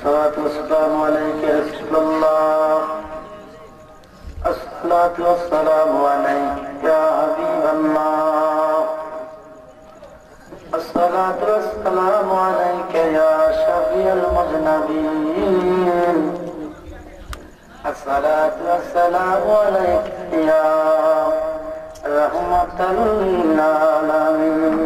अस्सलातु वस्सलामु अलैका या रसूलल्लाह अस्सलातु वस्सलामु अलैका या हबीबल्लाह अस्सलातु वस्सलामु अलैका या शफीअल मुज़नबीन अस्सलातु वस्सलामु अलैका या रहमतल लिल आलमीन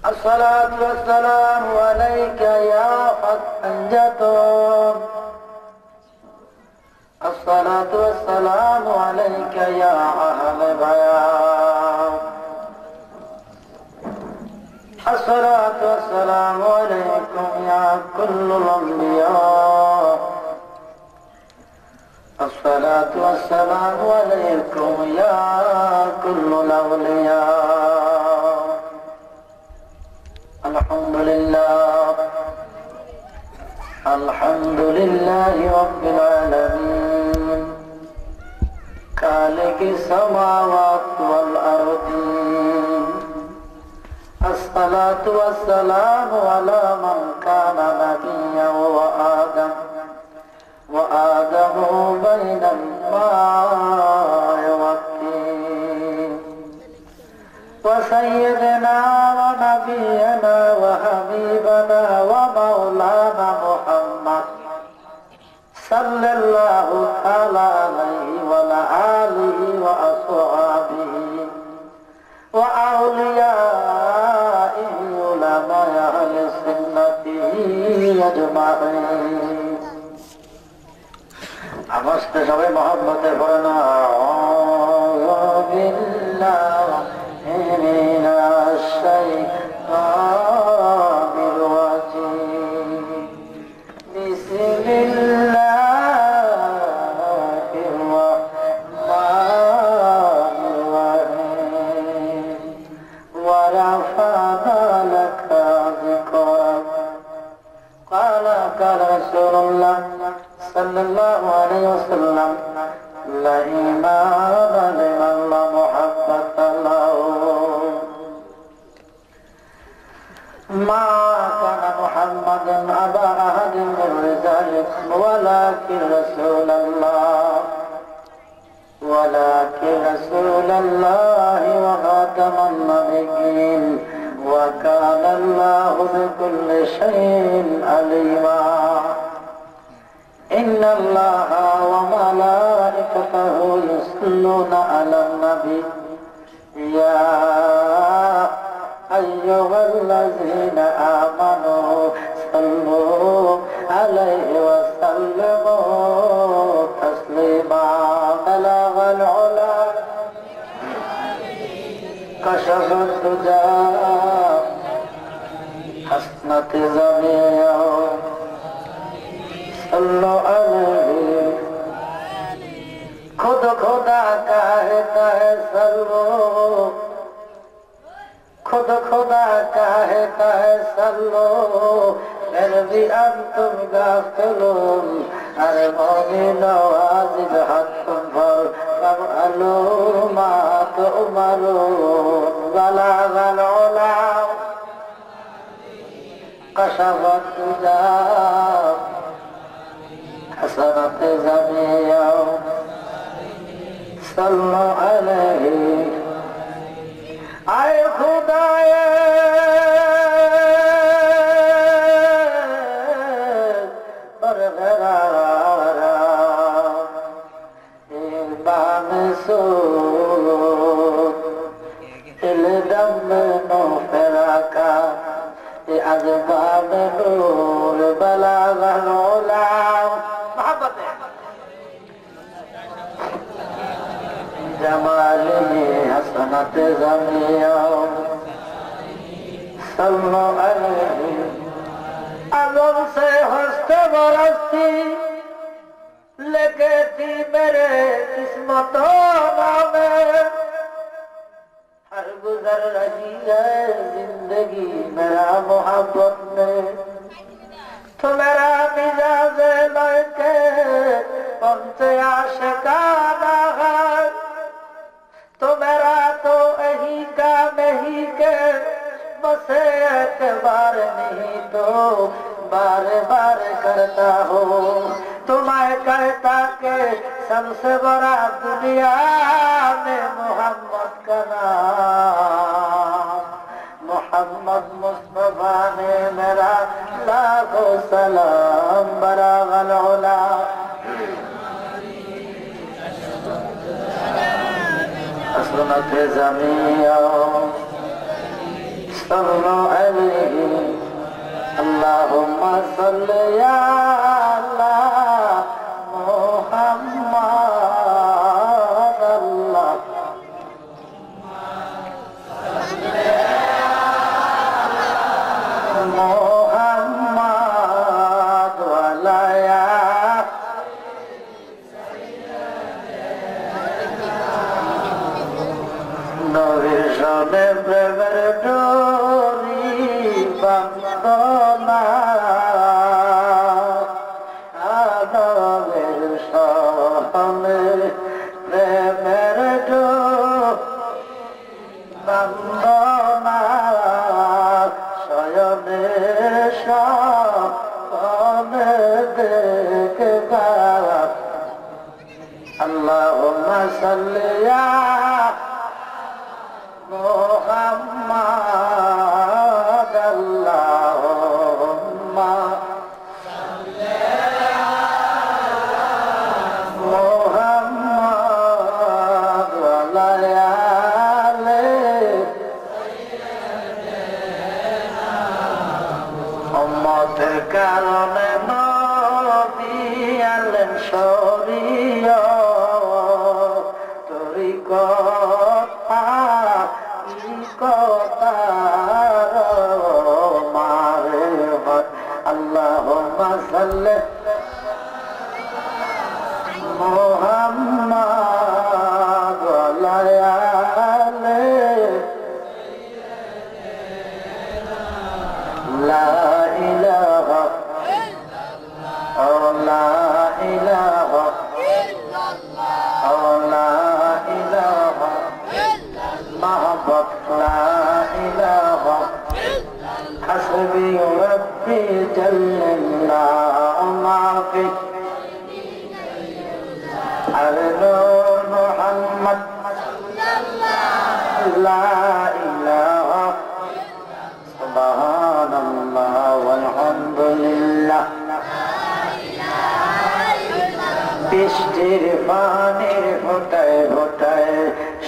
अस्सलातु वस्सलामु अलैका या फतहतो अस्सलातु वस्सलामु अलैका या अहल बयान अस्सलातु वस्सलामु अलैकुम या कुल्लुल अंबिया अस्सलातु वस्सलामु अलैकुम या कुल्लुल औलिया अल्हम्दुलिल्लाह रब्बिल आलमीन खालिक़िस समावाति वल अर्दीन अस्सलातु वस्सलामु अला मन काना नबिय्यन व आदमु बैनल मा'i वत्तीन व सय्यदना व नबियना व हबीबना व मौलाना मुहम्मद सल्लल्लाहु तआला अलैहि व आलिहि व अस्हाबिहि व औलियाइहि उलमाए अहले सुन्नतिहि अजमाईन আমার সাথে সবাই মহব্বতে পড়না বিল্লাহি মিনাশ শাইতানির রাজিম বিসমিল্লাহির রাহমানির রাহিম ওয়া রাফা'না লাকা যিকরাক ক্বালা রাসূলুল্লাহ सल्लल्लाहु अलैहि वसल्लम ला ईमान लिमन ला मुहब्बत लहू मा काना मुहम्मदुन अबा अहदिन मिन रिजालिकुम वलाकिन रसूलल्लाह व खातमन नबिय्यीन व काना अल्लाहु बिकुल्लि शैइन अलीमा إن الله وملائكته يصلون على النبي يا أيها الذين آمنوا صلوا عليه وسلموا تسليما بلغ العلا كشف الدجى حسنت زميره खुद खुदा कहता है सल्लो खुद खुदा कहता है सल्लो फिर भी अंतुम गाफिलून अरे मोमिनो आजिज हक़्क़ुन फर कब अलो मा तुमरून बलागल उला कशफत दुजा हसनत ज़मिया सल्लु अलैहि आए खुदाए बरगरारा बानसूर इल्दम नो फराका अज़बान नूर बलागल उला जमाली हसनत ज़मिया सल्लु अलैहि अज़म से हंसते बरसती लेके थी मेरे किस्मतों में हर गुजर रही है जिंदगी मेरा मोहब्बत में तो मेरा मिजाज लड़के पहुंचे आशिकाना है तो मेरा तो यही का नहीं के बसे एतबार बार नहीं तो बार बार करता हूँ। तुम्हें कहता के सबसे बड़ा दुनिया में मोहम्मद का नाम, मोहम्मद मुस्तफा ने मेरा लाखों सलाम बरागल उला। असलत ज़मीया सल्लल्लाहु अलैहि अल्लाहुम्मा सल्ली अला मुहम्मद अल्लाह मुहम्मद वाला नबीर शाने प्रेमेर डोरी बंदना नबीर शाने प्रेमेर डोरी बंदना शयने शाने देखबा अल्लाहुम्मा सल्ली मुहम्मद अल्लाहुम्मा मुहम्मद वाला उम्मतेर कारणे नबी आलेन शरीयत तरिकत अल्लाहुम्मा सल्ली मुहम्मद वाला ला इलाहा ला इलाहा ला इलाहा महबत ला इलाहा हस्बी रब्बी जल्लल्लाहु माफी अरनूर मुहम्मद ला इलाहा सुब्हानल्लाह वल्हम्दुलिल्लाह বৃষ্টির পানির ফোটায় ফোটায়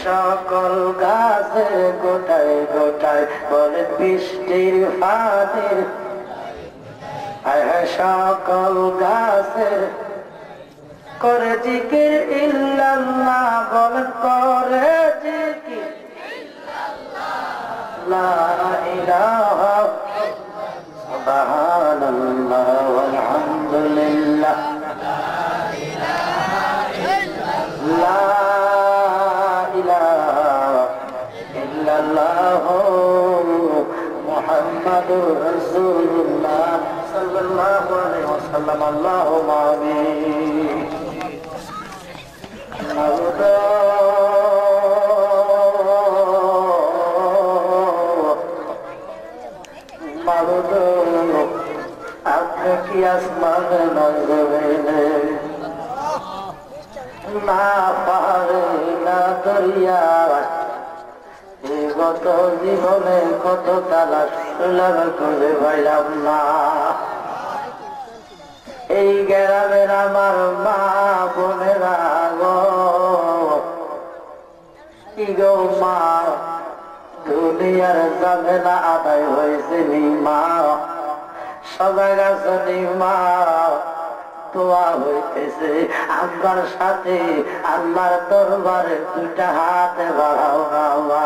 সকল গাছের গোটায় গোটায় বলে বৃষ্টির পানির সকল গাছের করে জিকির ইল্লাল্লাহ বলেন করে জিকির লা ইলাহা সুবহানাল্লাহ ওয়ালহামদুলিল্লাহ লা ইলাহা ইল্লাল্লাহু মুহাম্মাদুর রাসূলুল্লাহ সাল্লাল্লাহু আলাইহি ওয়াসাল্লাম আল্লাহুম্মা আমিন। মাবুদ আপনি কি আসমানে না জমিনে না পাহাড়ে না দরিয়া গত জীবনে কত তালাশ খুঁজে পাইলাম না। এই গ্রামের আমার মা বোনেরা গো কি গো মা দুনিয়ার ঝামেলা আদায় হয়েছে নি মা সবাই গেছে নি মা দোয়া হইতেছে আমার সাথে আল্লাহর দরবারে দুইটা হাতে বাড়াও না মা।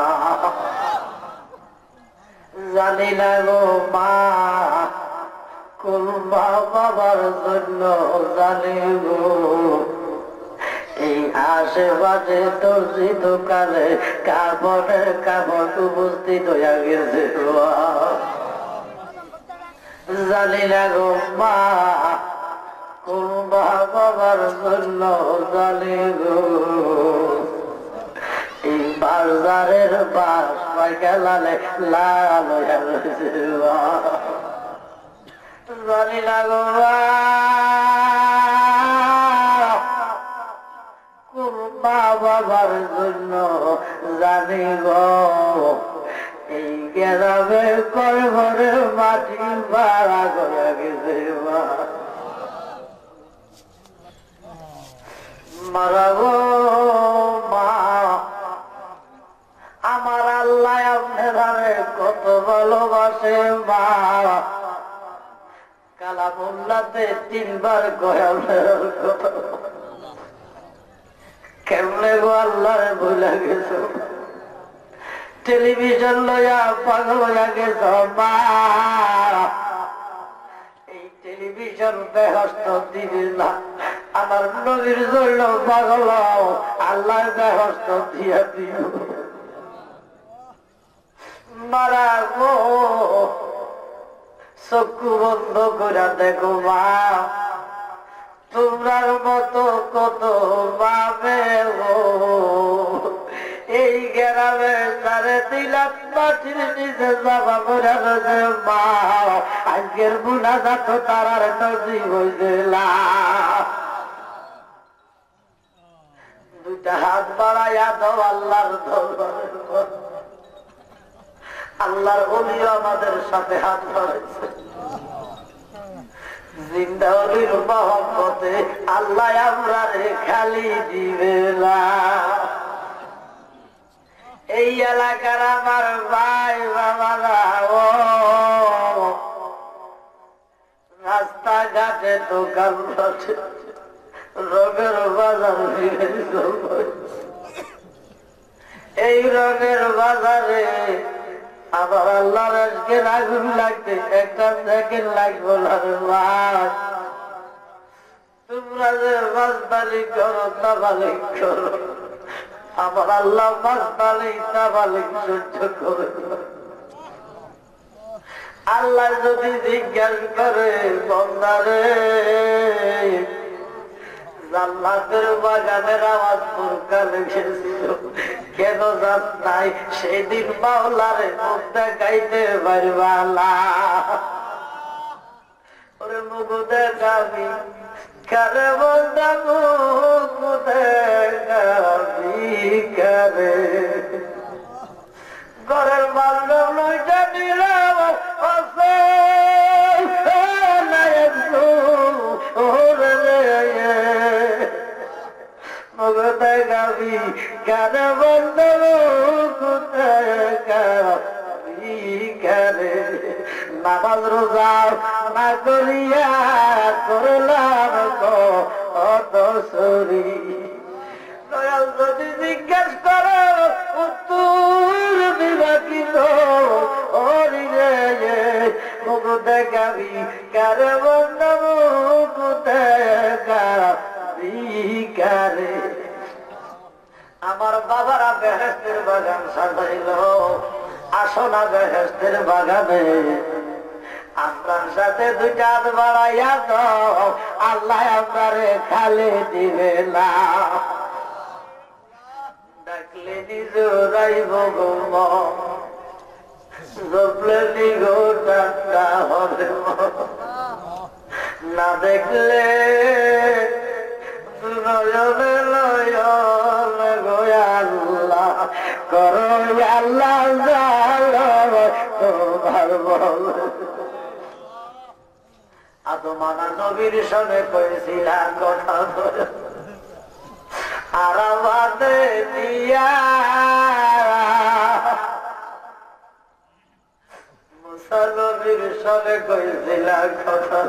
জানি না গো মা কোন মা বাবার জন্য জানি গো এই আশেপাশে দর্জি দোকানে কাপড়ের কাপড় উপস্থিত হইয়া গেছে জানি না গো মা কোন মা বাবার জন্য জানি গো এই বাজারের বাস পাই গেলালে লাল হইয়া রয়েছে না গো মা বাবার জন্য জানি গো এই গ্রামে কয় ঘরে মাটি ভাড়া করে গেছে মারা গো মা আমার আল্লাহ আপনারে কত ভালোবাসে মা কালামুল্লাতে 3 বার কয় কেমনে গো আল্লাহরে ভুলে গেছো টেলিভিশন লইয়া পাগল হইয়া গেছ মা এই টেলিভিশন বেহস্ত দিবি না আমার নবীর জন্য পাগল আল্লাহর বেহস্ত দিয়া দিও মারা গো চক্ষু বন্ধ করে দেখো মা তোমরার মতো কত পাবে গো এই গ্রামে 3.5 লাখ মাটির নিচে যাবা করে রয়েছে মা আজকের মুনাজাত তারার নজিব হয়েছে দুটা হাত বাড়াইয়া দাও আল্লাহর দরবারে আল্লাহর ওলি আমাদের সাথে হাত বাড়াইছে জিন্দাউলির মহব্বতে আল্লাহ আমরা রে খালি দিবে না এই এলাকার আমার ভাই বাবারা ও রাস্তাঘাটে দোকান বসে রোগের বাজার এই রোগের বাজারে আবার আল্লাহর আজকে আগুন লাগতে 1 সেকেন্ড লাগবো না মাস তোমরা যে মাসবালি করো নাবালিক করো আমার আল্লাহ মাসবালি নাবালিক সহ্য করে আল্লাহ যদি জিজ্ঞাসা করে বন্দারে জান্নাতের বাগানের আওয়াজ ফুরকানে গেছিল কেন যাস নাই সেদিন মাওলারে মুখ দেখাইতে পারবা না ওরে মুখ দেখাবি কারে বলতা মুখ দেখাবি কারে ঘরের বান্ধব লইটা নিলাম আছে গাবি কারে বন্ধব গাবি কারে নামাজ রোজা না করিয়া করলাম কত সরি দয়াল যদি জিজ্ঞেস করো উত্তর দিবা কিল মুখ দেখাবি কারে বন্ধব দেখাবি কারে আমার বাবারা বেহেশতের বাগান সাজাইল আসো না বেহেশতের বাগানে আপনার সাথে 2 হাত বাড়াইয়া দাও আল্লাহ আপনারে খালি দিবে না ডাকলে নিজরাইব গো জপলে নিগো ডাক্তা হবে না দেখলে নয়নে নয়ন গোয়াল্লাহ করো আল্লাহ তোমার বল আদমানা নবীর সঙ্গে কইছিলাম কথা আর আমাদের দিয়া মুসা নবীর সঙ্গে কইছিলাম কথা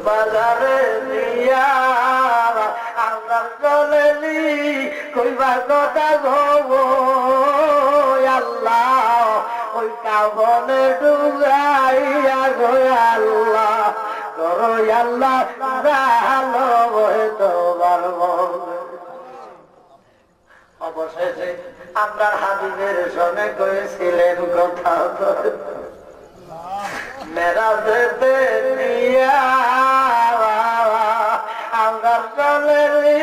বাজারে দিয়া আমার চলেলি কইবার কথা গো আল্লাহ ওই কাবনে ডুবাইয়া গো আল্লাহ করো আল্লাহ ভালো তোমার অবশেষে আমরা হাবিবের সঙ্গে কইছিলেন কথা মেরাজেতে দিয়া আমরা চলেলি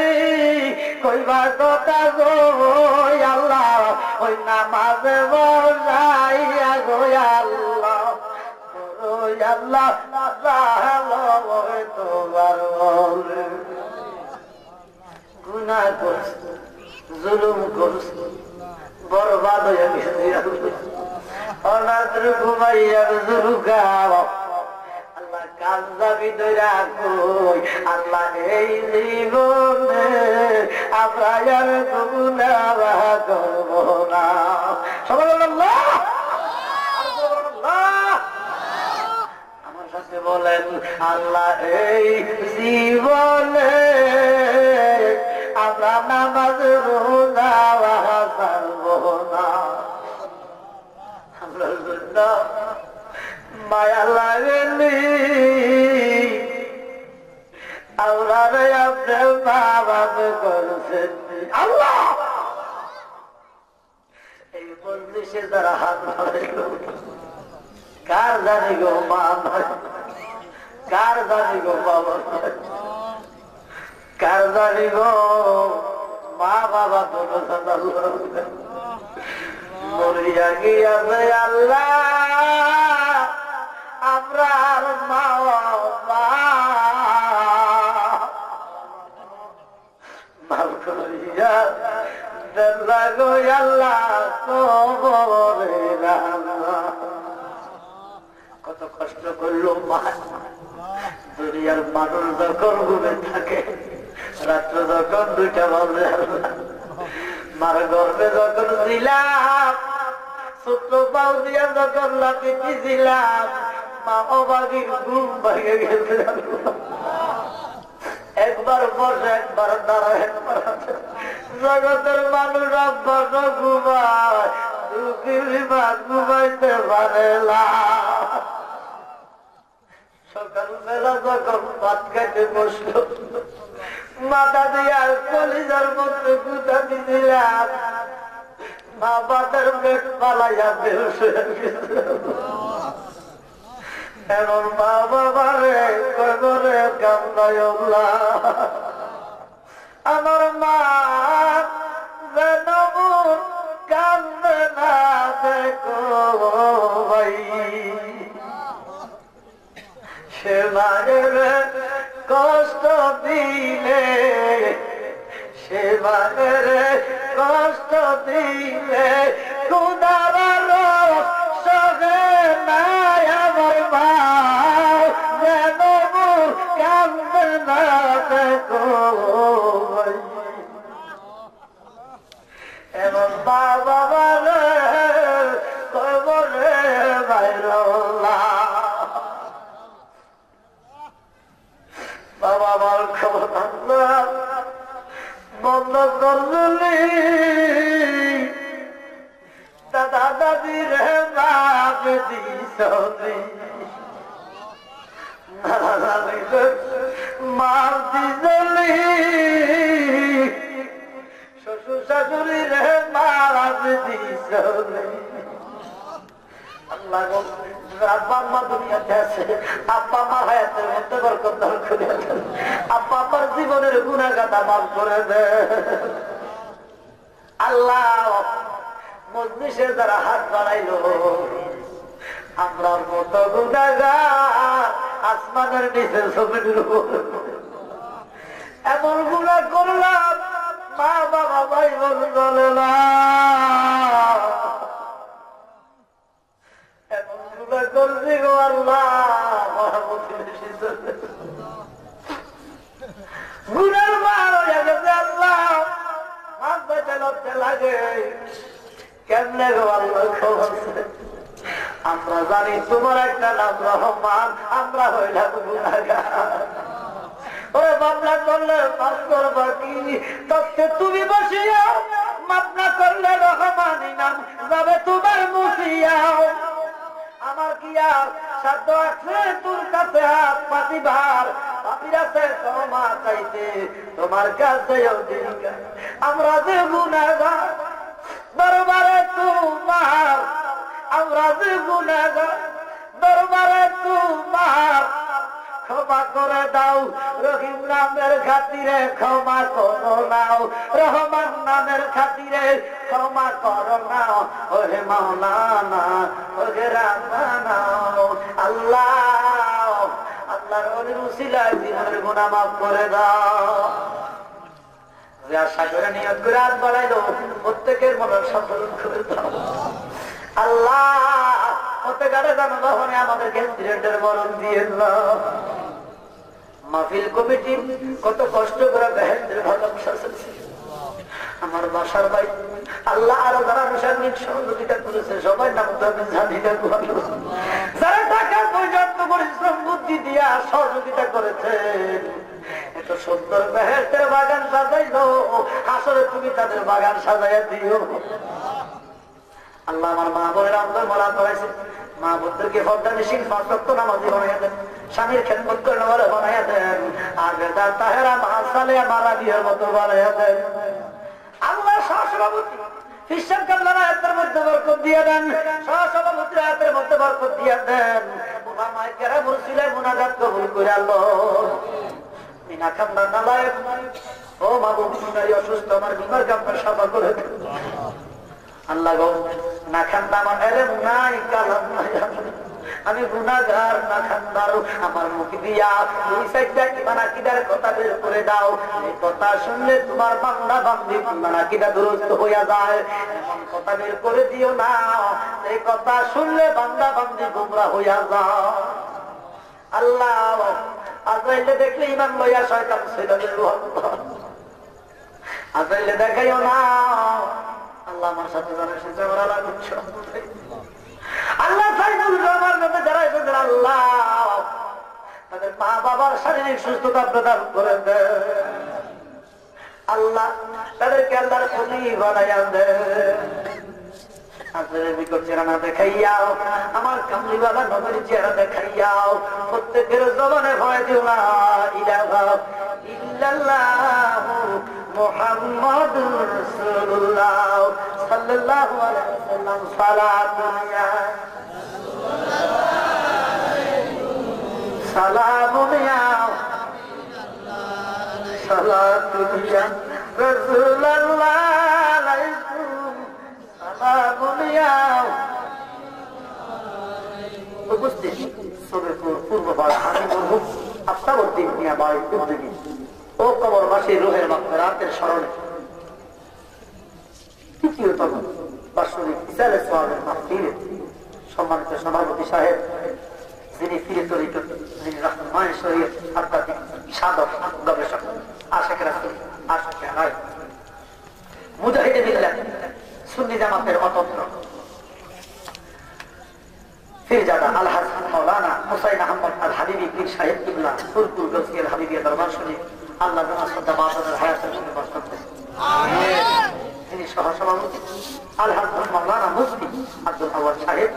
কইবার কথা গো আল্লাহ ওই নামাজে বসাইয়া গো আল্লাহ আল্লাহ তোমার বলে গুনাহ করছি, জুলুম করছি, বরবাদ হয়ে গেছি অনাথ ঘুমাইয়া জুলু খাও আল্লাহ কান্দাবি ধরা কই আল্লাহ এই জীবনে আমরা আর গুনাহ করব না। সুবহানাল্লাহ আমার সাথে বলেন আল্লাহ এই জীবনে আমরা নামাজ রোজা ছাড়ব না। আমরা জন্য মায়া লাগেনি আমরা আপনার মা বাপ করছেন আল্লাহ। এই মজলিসে যারা হাত ধরেল কার জানি গো মা নয়, কার জানি গো বাবা নয়, কার জানি গো মা বাবা তো মরিয়া গিয়াছে আল্লাহ আমরার মা বাবা মাফ করিয়া দেল্লা গো আল্লাহ কবরে রাখা। কত কষ্ট করলো মা, দুনিয়ার মানুষ যখন ঘুমে থাকে রাত্র যখন 2টা বাজে মার গর্বে যখন ছিলাম ছোট্ট পাও দিয়া যখন লাঠি দিছিলাম মা অবাগির ঘুম ভেঙে গেছে। একবার বসে একবার দাঁড়ায় একবার জগতের মানুষ অভ্যাস ঘুমায় দুঃখীর মা ঘুমাইতে পারে না। সকালবেলা যখন ভাত খাইতে বসলো মাথা দিয়ে কলিজার মধ্যে গুঁতা দিছিলাম মা বাতের পেট পালাইয়া বেশ হয়ে গেছে। এমন মা বাবারে কবরে কান্দায় আমার মা যেন কান্দে না দেখো ভাই সে মায়ের কষ্ট দিলে, সে মায়ের কষ্ট দিলে খুদার সহে নাই আমার মা যেন কান্দে না দেখো এমন মা বাবার কবরে বাইরলা। বাবা আমার খবর বন্ধ করলি দাদা দাদির বাপ দিস মার দিলি শ্বশুর শাশুড়ির মার দিস আল্লাহ আব্বা আম্মা দুনিয়াতে আছে, আব্বা আম্মা হায়াতের মধ্যে বরকত দান করে দেন, আব্বা আম্মার জীবনের গুনাহগাতা মাফ করে দেন আল্লাহ। মজলিসে যারা হাত বাড়াইল আমরার মতো গুনাহগার আসমানের নিচে জমিনের উপরে এমন গুনাহ করলাম মা বাবা ভাই বোন চলে না। করছি গো আল্লাহ গুনার মার হয়ে গেছে আল্লাহ মাছ বেঁচে লড়তে লাগে কেমনে গো আল্লাহ খবর আমরা জানি তোমার একটা নাম রহমান, আমরা হইলাম গুনাহগার। ওরে মামলা করলে মাফ করবা কি তত্ত্বে তুমি বসিয়া মামলা করলে রহমানি নাম যাবে তোমার মুসিয়াও। আমার কি আর সাধ্য আছে তোর কাছে হাত পাতিবার, পাপির আছে ক্ষমা চাইতে তোমার কাছে আমরা যে গুনাহগার দরবারে তোমার, আমরা যে গুনাহগার দরবারে তোমার ক্ষমা করে দাও। রহিম নামের খাতিরে ক্ষমা করো নাও, রহমান নামের খাতিরে ক্ষমা করো নাও, ওহে মাওলানা ওহে রাব্বানা আল্লাহ অলির উসিলায় জীবনের গুনাহ মাফ করে দাও। আশা করে নিয়ত করে হাত বাড়াইলো, প্রত্যেকের মনের সফল করে দাও। আল্লাহ প্রত্যেকের জনগণে আমাদেরকে সিলেটের মরণ দিয়ে দাও। মাহফিল কমিটি কত কষ্ট করে বেহেশতের ভালো সাজাচ্ছে। আমার বাসার ভাই আল্লাহ আরো যারা মুসাফির সহযোগিতা করেছে সবাই নাম জানিটা ভালো, যারা টাকা পর্যন্ত পরিশ্রম বুদ্ধি দিয়া সহযোগিতা করেছে। এত সুন্দর বেহেশতের বাগান সাজাইলো, আসলে তুমি তাদের বাগান সাজাইয়া দিও। আল্লাহ আমার মা বোনের অন্তর মরা করেছে, মা বোনদেরকে পর্দা নিশিন ফাঁসক্ত নামাজি বানাইয়া দেন, স্বামীর খেদমত করে নেওয়ারে বানাইয়া দেন, আর বেটা তাহেরা মাসালে মারা বিয়ের মতো বানাইয়া দেন। আল্লাহ সহসভাপতি খ্রিস্টান কল্যাণ আয়াতের মধ্যে বরকত দিয়ে দেন, সহসভাপতি আয়াতের মধ্যে বরকত দিয়ে দেন। ওলামায়ে কেরাম মুরসিলের মুনাজাত কবুল করে আল্লাহ। মিনা খান্দা নালায়েক ও মাহবুব সুনারি অসুস্থ আমার বিমার কামনা সাফা করে দেন। আল্লাহ গো না খান্দা আমার এলেম নাই, কালাম নাই, আমি গুনাহগার না খান্দার, আমার মুখ দিয়া দুই সাইডটা ইমান আকীদার কথা বের করে দাও। এই কথা শুনলে তোমার বান্দা বান্দি ইমান আকীদা দুরস্ত হইয়া যায়, এমন কথা বের করে দিও না এই কথা শুনলে বান্দা বান্দি গোমরাহ হইয়া যায়। আল্লাহ আজরাইলে দেখলে ইমান লইয়া শয়তান ছেলেদের আজরাইলে দেখাইও না। আল্লাহ আমার সাথে যারা এসেছে ওরা লাগুচ্ছে, আল্লাহ সাইদুল রহমান নবী যারা এসেছেন আল্লাহ তাদের মা বাবার শারীরিক সুস্থতা প্রদান করে দেন। আল্লাহ তাদেরকে আল্লাহর প্রতি বানাইয়া দেন। আপনাদের বিকট চেহারা দেখাইয়াও, আমার কামলিওয়ালা নবীর চেহারা দেখাইয়াও, প্রত্যেকের জবানে ভয় দিও না ইলাহা ইল্লাল্লাহু মুহাম্মাদুর রাসূলুল্লাহ সাল্লাল্লাহু আলাইহি ওয়াসাল্লাম। সালামুন ইয়া সালাতুন ইয়া রাসূলুল্লাহ আলাইকুম সালামুন ইয়া। উপস্থিত সবেপুর পূর্বপাড়া হানিমুল আফতাবউদ্দিন মিয়া ভাই উদ্যোগী ও কবরবাসী রুহের মাগফিরাতের স্মরণে তৃতীয়তম বার্ষিক ইসালে সোয়াবের মাহফিলে সম্মানিত সভাপতি সাহেব, যিনি ফিরে তরিত, যিনি রহমান শরীয়ত আধ্যাত্মিক সাধক গবেষক, আশিক রাসূল, আশিক রায়, মুজাহিদে মিল্লাত, সুন্নি জামাতের অতন্ত্র ফিরজাদা আলহাজ মাওলানা হুসাইন আহমদ আল হাবিবি পীর সাহেব কিবলা ফুরকুল গজকের হাবিবিয়া দরবার শরীফ আল্লাহ শ্রদ্ধা বাহাদুর হায়াতের সঙ্গে বর্ষণ করেন। তিনি সহসভাপতি আলহাজ মাওলানা মুফতি আব্দুল আওয়াল সাহেব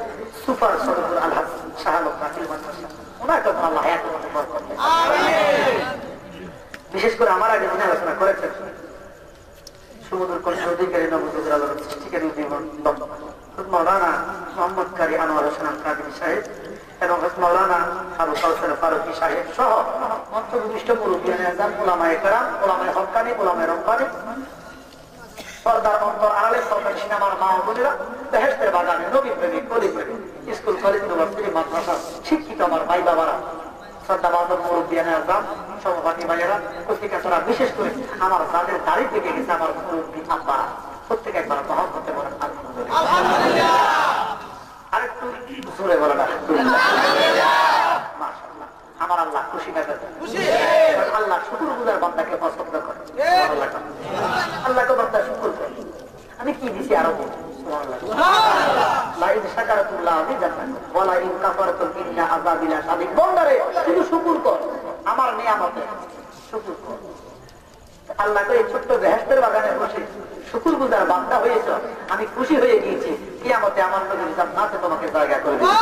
সুপার সদরপুর আলহাজ শাহালক রাকিল মাদ্রাসা, ওনাকে আল্লাহ হায়াতের মধ্যে বরকত দেন। বিশেষ করে আমার আগে যিনি আলোচনা করেছেন সমুদ্র কণ্ঠ অধিকারী নবযুগের আলোর সৃষ্টিকারী জীবন মাওলানা মোহাম্মদ কারি আনোয়ার হোসেন আল কাদেরী সাহেব এবং মাওলানা আবু কাউসার ফারুকী সাহেব সহ মঞ্চভূমিষ্ঠ মুরব্বিয়ানে আযম, উলামায়ে কেরাম, উলামায়ে হক্কানি, উলামায়ে রব্বানি, পর্দার অন্তর আড়ালে সরকারি সিনেমার মা ও বোনেরা, বেহেশতের বাগানে নবী প্রেমিক, অলি প্রেমিক, স্কুল, কলেজ, ইউনিভার্সিটি, মাদ্রাসা শিক্ষিত আমার ভাই বাবারা, শ্রদ্ধা বাহাদুর মুরব্বিয়ানে আযম, সহপাঠী ভাইয়েরা, পত্রিকাছাড়া, বিশেষ করে আমার যাদের দাড়ি থেকে গেছে আমার মুরব্বী আব্বারা, প্রত্যেকে একবার মহব্বতে বলেন আলহামদুলিল্লাহ। আরেকটু জোরে বলেন আলহামদুলিল্লাহ। মাশাআল্লাহ, আমার আল্লাহ খুশি না করে, আল্লাহ শুকরগুজার বান্দাকে পছন্দ করে। আল্লাহকে বান্দা শুকর করে। আমি কি দিছি আরো সুবহানাল্লাহ, লা ইন শাকারাতুল্লাহ আযীজাতাকুম ওয়া লা ইন কাফারাতুম ইন্না আযাবি লাশাদীদ। বান্দারে শুধু শুকর কর, আমার নিয়ামতে শুকর কর। আল্লাহকে এই ছোট্ট বেহেশতের বাগানে বসে শুকরগুজার বান্দা হয়েছ, আমি খুশি হয়ে গিয়েছি। কিয়ামতে আমার নবীর জান্নাতে তোমাকে জায়গা করে দিবে।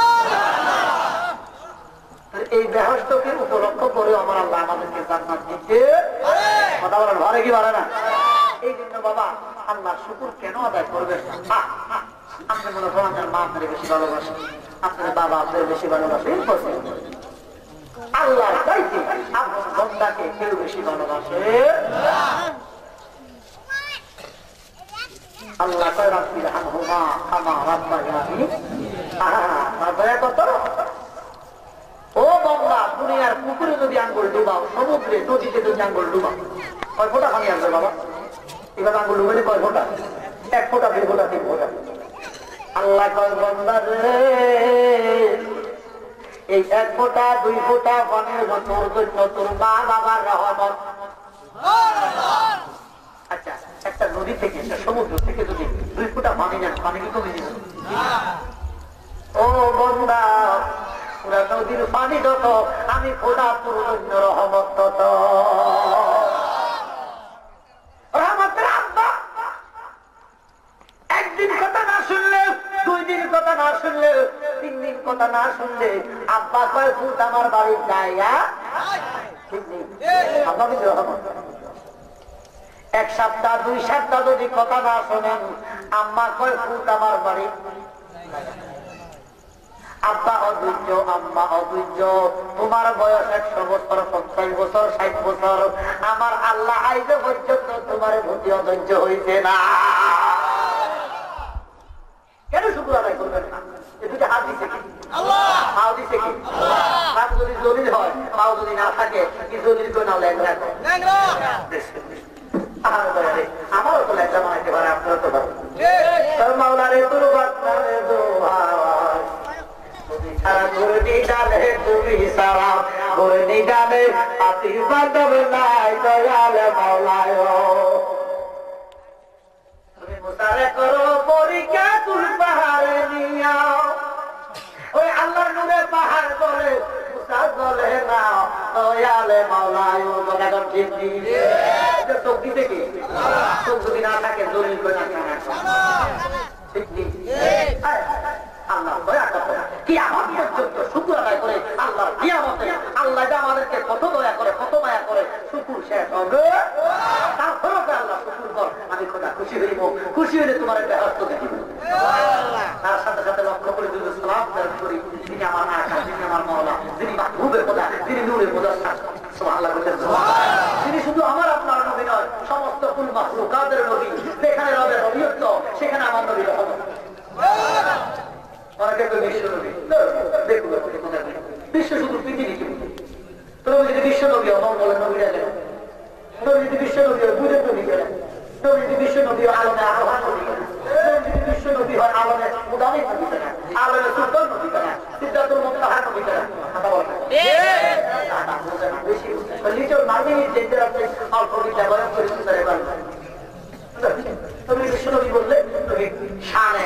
এই বেহেশতকে উপলক্ষ করে আমার আল্লাহ আমাদেরকে জান্নাত দিতে কথা বলেন, ভালো কি ভালো না? এই জন্য বাবা আল্লাহ শুকর কেন আদায় করবেন না? আপনি মনে করেন আপনার মা আপনার বেশি ভালোবাসে, আপনার বাবা আপনার বেশি ভালোবাসে, আল্লাহ চাইতে আপনার বন্দাকে কেউ বেশি ভালোবাসে। আল্লাহ কয় রাব্বির হামহুমা কামা রাব্বায়ানি। দয়া কত ও বান্দা, দুনিয়ার পুকুরে যদি সমুদ্রে নদীতে তুমি আঙ্গুল ডুবা, কয় ফোঁটা পানি আসবে বাবা? এবার আঙ্গুল ডুবাইলে কয় ফোঁটা? 1 ফোঁটা, 2 ফোঁটা, 3 ফোঁটা। আল্লাহ কয় বান্দা রে, এই 1 ফোঁটা 2 ফোঁটা পানির তোর জন্য তোর মা বাবার রহমত। আচ্ছা, একটা নদী থেকে, একটা সমুদ্র থেকে যদি 2 ফোঁটা পানি নেন, পানি কি কমে যাবে? ও বান্দা, পুরা নদীর পানি যত, আমি ফোঁটা তোর জন্য রহমত তত। রহমতের আব্বা একদিন কথা না শুনলে, 2 দিন কথা না শুনলে, 3 দিন কথা না শুনলে আব্বা কয় ফুট আমার বাড়ির জায়গা ঠিক নেই। আব্বা কিন্তু রহমত। 1 সপ্তাহ 2 সপ্তাহ যদি কথা না শোনেন, আম্মা কয় ফুট আমার বাড়ি। আব্বা অধৈর্য, আম্মা অধৈর্য, তোমার বয়স 100 বছর, 50 বছর, 60 বছর, আমার আল্লাহ আইজে পর্যন্ত তোমার প্রতি অধৈর্য হইছে না। কেন শুকুর আদায় করবেন না? এ দুটো হাত দিছে কি? পাও দিছে কি? হাত যদি জলিল হয়, পাও যদি না থাকে, কি জলিল করে না ল্যাংড়া করে? আমারও তো ল্যাংড়া বানাইতে পারে, আপনারও তো পারে। মাওলারে তোর বাচ্চারে দোহাই, সারা ঘুরনি ডালে তুমি সারা ঘুরনি ডালে আতি বাদব নাই দয়ালে মাওলায়। তুমি মুসারে করো পরীক্ষা তুল পাহাড়ে নিয়া, ওই আল্লাহর নূরে পাহাড় বলে মুসা বলে না দয়ালে মাওলায়। কথা ঠিক দিবে চোখ দিতে কি? চোখ যদি না থাকে জলিল করে না ঠিক নেই। আল্লাহ দয়া করে কি আমার পর্যন্ত শুকুর আদায় করে আল্লাহর নিয়ামতে আল্লাহ যে আমাদেরকে কত দয়া করে, কত মায়া করে, শুকুর শেষ হবে। তারপরেও আল্লাহ শুকুর কর, আমি খোদা খুশি হইব, খুশি হইলে তোমার একটা হস্ত দেখিব। তার সাথে সাথে লক্ষ্য করে যদি সালাম করি, তিনি আমার আশা, তিনি আমার মাওলা, যিনি মাহবুবের খোদা, তিনি নূরের মুদাসসার, সুবহানাল্লাহ বলেন। তিনি শুধু আমার আপনার নবী নয়, সমস্ত কুল মাখলুকাতের নবী। যেখানে রবের নবীত্ব, সেখানে আমার নবী রহমত। বিশ্ব শুধু পৃথিবী কি তুমি যদি বিশ্ব নবী অমঙ্গলের নবীরা গেল, তুমি যদি বিশ্ব নবী হয় বুঝের নবী গেল, তুমি যদি বিশ্ব নবী হয় আলমে আরোহান নবী গেল, তুমি যদি বিশ্ব নবী হয় আলমে উদানি নবী গেল, আলমে সুলতান নবী গেল, সিদ্ধাতুল মুনতাহা নবী গেল। কথা বল বেশি লিচর মার্গে যেতে আপনি অল্প বিদ্যা বয়ন করে সুতারে পারবেন। তুমি বিশ্ব নবী বললে তুমি শানে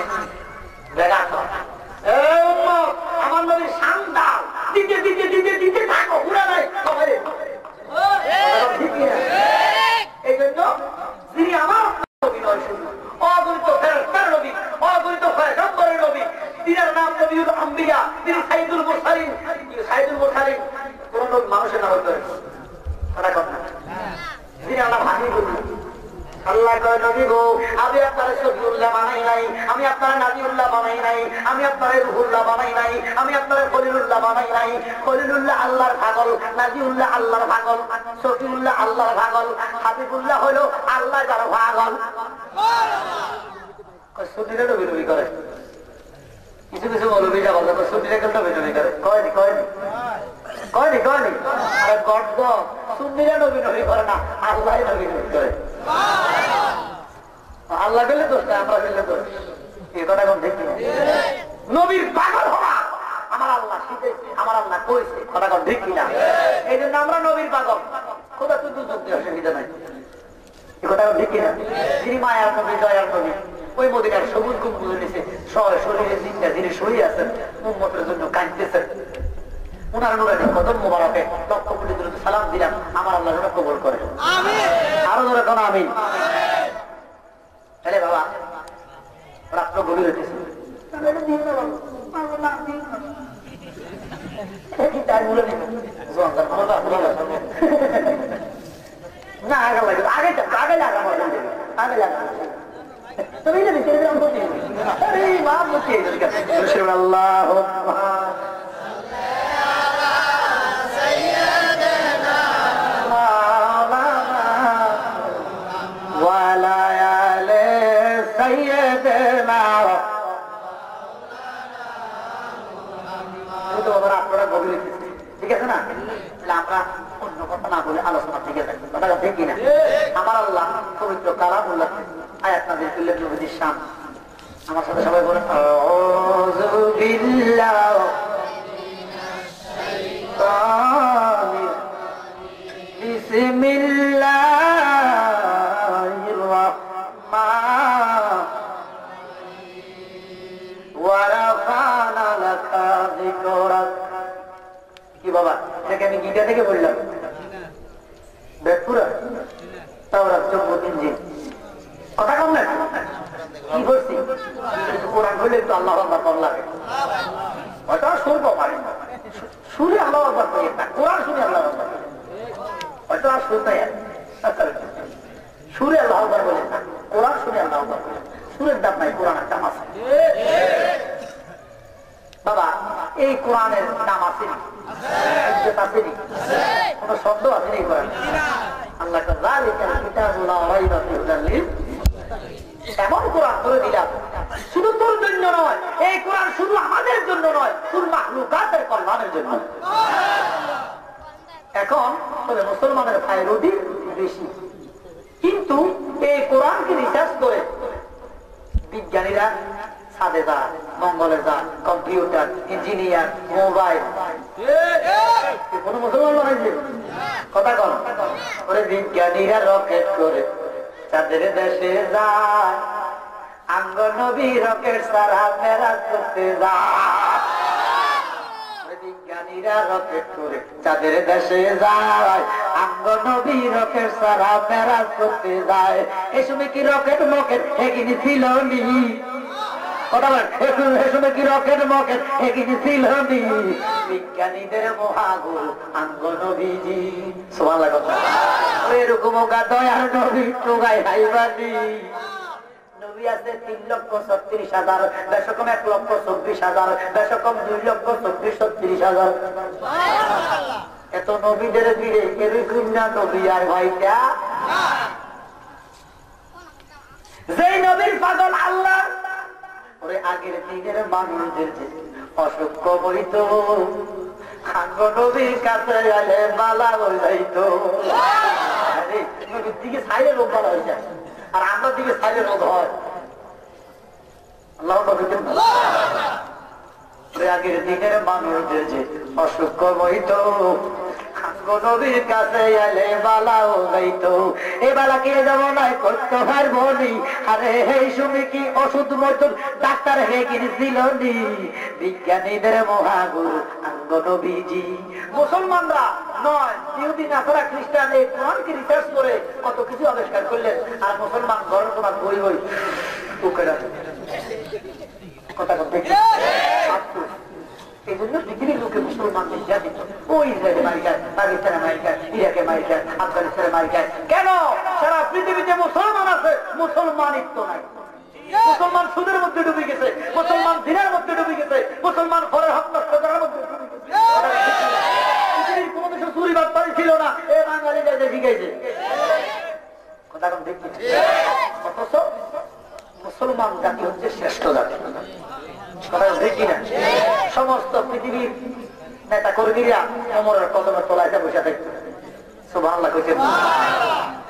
আমার নবীর শান্দাল দিতে দিতে দিতে দিতে থাকো, পুরা নাই এই জন্য তিনি আমার নবী নয়, শুধু অগণিত ফেরেশতার নবী, অগণিত পয়গম্বরের নবী। তিনার নাম নবীউল আম্বিয়া, তিনি সাইদুল মুরসালিন। সাইদুল মুরসালিন কোন মানুষের নাম হতে তিনি আল্লাহ ভাবি বলুন। আল্লাহ কয় নবী গো, আমি আপনার শফিউল্লাহ বানাই নাই, আমি আপনার নাবিউল্লাহ বানাই নাই, আমি আপনার রুহুল্লাহ বানাই নাই, আমি আপনার খলিলুল্লাহ বানাই নাই। খলিলুল্লাহ আল্লাহর পাগল, নাবিউল্লাহ আল্লাহর পাগল, শফিউল্লাহ আল্লাহর পাগল, হাবিবুল্লাহ হলো আল্লাহ যার পাগল। সুদিনে নবী নবী করে, কিছু কিছু মৌলবীরা বলে সুদিনে কেন নবী নবী করে, কয়নি কয়নি কয়নি কয়নি। আরে গর্দ, সুন্নিরা নবী নবী করে না, আল্লাহ নবী নবী করে। আল্লাহ গেলে দোষ না, আমরা গেলে দোষ। এই কথা এখন ঠিক না। নবীর পাগল হওয়া আমার আল্লাহ শিখেছে, আমার আল্লাহ করেছে, কথা এখন ঠিক কিনা। এই জন্য আমরা নবীর পাগল। কোথা তুই দুর্যোগ দিয়ে অসুবিধা নাই, এই কথা এখন ঠিক কিনা। যিনি মায়ার নবী, দয়ার নবী, ওই মদিনার সবুজ কুম্ভ নিয়েছে, শরীরে জিন্দা যিনি শুয়ে আছেন, উম্মতের জন্য কাঁদতেছেন। উনার নুরানি কদম মোবারকে লক্ষ কোটি দরুদ সালাম দিলাম, আমার আল্লাহ যেন কবুল করে। আরো ধরে কোন আমিন। তাহলে বাবা রাত্র গভীর হইতেছে, না আগে লাগে, আগে আগে লাগা আগে লাগা তুমি আল্লাহ আপনারা গভীর ঠিক আছে না? তাহলে আমরা অন্য কথা না বলে আলোচনা থেকে যাই, কথা ঠিক কিনা? আমার আল্লাহ পবিত্র কালামুল্লাহ আয়াত নাযিল করলেন নবীর শান। আমার সাথে সবাই বলেন আউযু বিল্লাহি বিসমিল্লাহির রাহমানির ওয়া রাফা'না লাকা যিকরাক। কি বাবা, এটাকে আমি গীতা থেকে বললাম? বেদপুরা তাওরাত 14 ইঞ্জিল কথা কম না কি বলছি? কোরআন বললে একটু আল্লাহু আকবার কম লাগে, ওটা শুনবো পারে শুনে আল্লাহু আকবার করি না, কোরআন শুনে আল্লাহু আকবার করি ওটা আর শুনতে সুরে আল্লাহু আকবার বলেন না, কোরআন শুনে আল্লাহু আকবার করি। সুরের দাম নাই, কোরআনের দাম আছে বাবা। এই কোরআনের নাম আছে না, কোন শব্দ আছে না এই কোরআন? আল্লাহ এমন কোরআন করে দিলাম শুধু তোর জন্য নয়, এই কোরআন শুধু আমাদের জন্য নয়, তোর মাখলুকাতের কল্যাণের জন্য। এখন তবে মুসলমানের প্রায়োরিটি বেশি, কিন্তু এই কোরআনকে রিসার্চ করে বিজ্ঞানীরা ছাদে যান, মঙ্গলে যান, কম্পিউটার, ইঞ্জিনিয়ার, মোবাইল, কোন মুসলমান বানাইছে কথা কন? ওরে বিজ্ঞানীরা রকেট করে চাঁদের দেশে যায়, আঙ্গ নবী রকেট সারা মেরাজ করতে যায়। বিজ্ঞানীরা রকেট করে চাঁদের দেশে যায়, আঙ্গ নবী রকেট সারা মেরাজ করতে যায়। এই সময় কি রকেট মকেট এগিয়ে ছিল নি? বিজ্ঞানীদের মহাগুরু আঙ্গ নবীজি। সুবহানাল্লাহ কথা। এরকম দয়ার নবী টোগাই হাইবানি নবী আছে 3,36,000, বেশকম 1,24,000, বেশকম 2,24,36,000। এত নবীদের ভিড়ে এরকম না নবী আর ভাইটা, যেই নবীর পাগল আল্লাহ ওরে আগের দিনের মানুষদের যে অসুখ কবরিত আঙ্গ নবীর কাছে গেলে বালা হয়ে যাইত। নবীর দিকে ছাইলে রোগ বালা হয়ে যায়, আর আমার দিকে ছাইলে রোগ হয়। আল্লাহ আগের দিনের মানুষদের যে অসুখ কবরিত আঙ্গ নবীর কাছে গেলে বালা হয়ে যাইত। এ বালা কে যাবো নাই করতে পারবো নি, আরে এই সময় কি ওষুধ মজুর ডাক্তার হয়ে কিনেছিল নি? বিজ্ঞানীদের মহাগুরু আঙ্গ নবীজি। মুসলমানরা নয়, ইহুদি নাসারা খ্রিস্টান এই কোরআনকে রিসার্চ করে কত কিছু আবিষ্কার করলেন, আর মুসলমান ঘর তোমার বই বই কথা বলতে। এই জন্য পৃথিবীর লোকে মুসলমানদের জাতিত ও ইসরায়েলে মারি খায়, পাকিস্তানে মারি খায়, ইরাকে মারি খায়, আফগানিস্তানে মারি খায়। কেন? সারা পৃথিবীতে মুসলমান আছে, মুসলমানিত্ব নাই। মুসলমান সুদের মধ্যে ডুবে গেছে, মুসলমান দিনের মধ্যে ডুবে গেছে, মুসলমান ফলের হক নষ্ট করার মধ্যে ডুবে গেছে। পৃথিবীর কোন দেশে চুরি বাটপারি ছিল না, এ বাঙালি যাইতে শিখাইছে কথা এখন দেখি। অথচ মুসলমান জাতি হচ্ছে শ্রেষ্ঠ জাতি, সমস্ত পৃথিবীর নেতা কর্মীরা ওমরের কদমে তোলাইতে বসে থাকবে। সুবহানাল্লাহ কইছেন।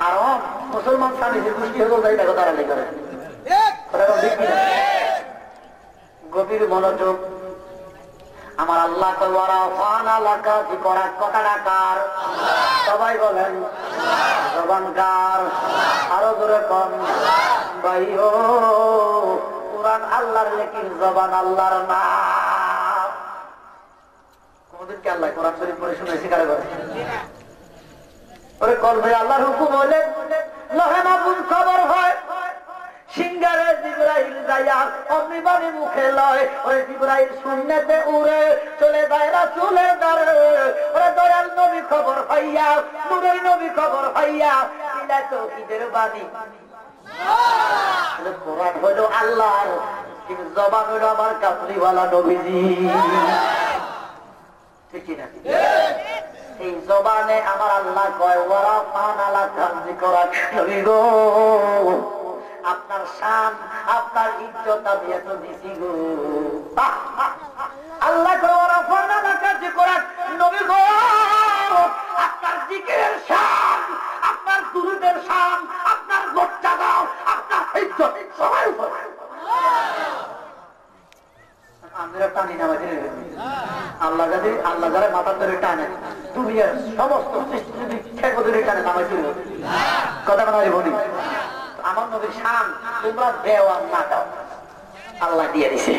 আর মুসলমান স্বামী যে গোষ্ঠী হল যাই দেখো তারা লেগে করে গভীর মনোযোগ। আমার আল্লাহ কথাটা কার? সবাই বলেন জবান কার? আরো জোরে কন ভাই ও। কোরআন আল্লাহর, লেকিন জবান আল্লাহর না। কোনদিনকে আল্লাহ কোরআন শরীফ পড়ে শুনেছি কারে করে? ওরে কল ভাই আল্লাহর হুকুম হলে লহে মাহফুজ খবর হয়, সিংহারে জিবরাইল যাইয়া অমৃবাণী মুখে লয়। ওরে জিবরাইল শূন্যতে উড়ে চলে যায় রাসূলের দ্বারে। ওরে দয়াল নবী খবর পাইয়া, নূরের নবী খবর পাইয়া দিলাই তাওহীদের বাণী। কোরআন হলো আল্লাহর, কিন্তু জবান হলো আমার কামলিওয়ালা নবীজি। ঠিক না? এই জবানে আমার আল্লাহ কয় ওরা ফানালা কামজি করার নবী গো, আপনার শান আপনার ইজ্জত আমি এত দিছি গো। আল্লাহ কয় ওরা ফানালা কামজি করার নবী গো, আল্লাহ যদি আল্লাহ যারা মাথা ধরে টানে দুনিয়ার সমস্ত সৃষ্টি যদি খেকো ধরে টানে নামাইছিল কথা বলা বলি আমার নবীর শান তোমরা দেও আর না দাও আল্লাহ দিয়ে দিছে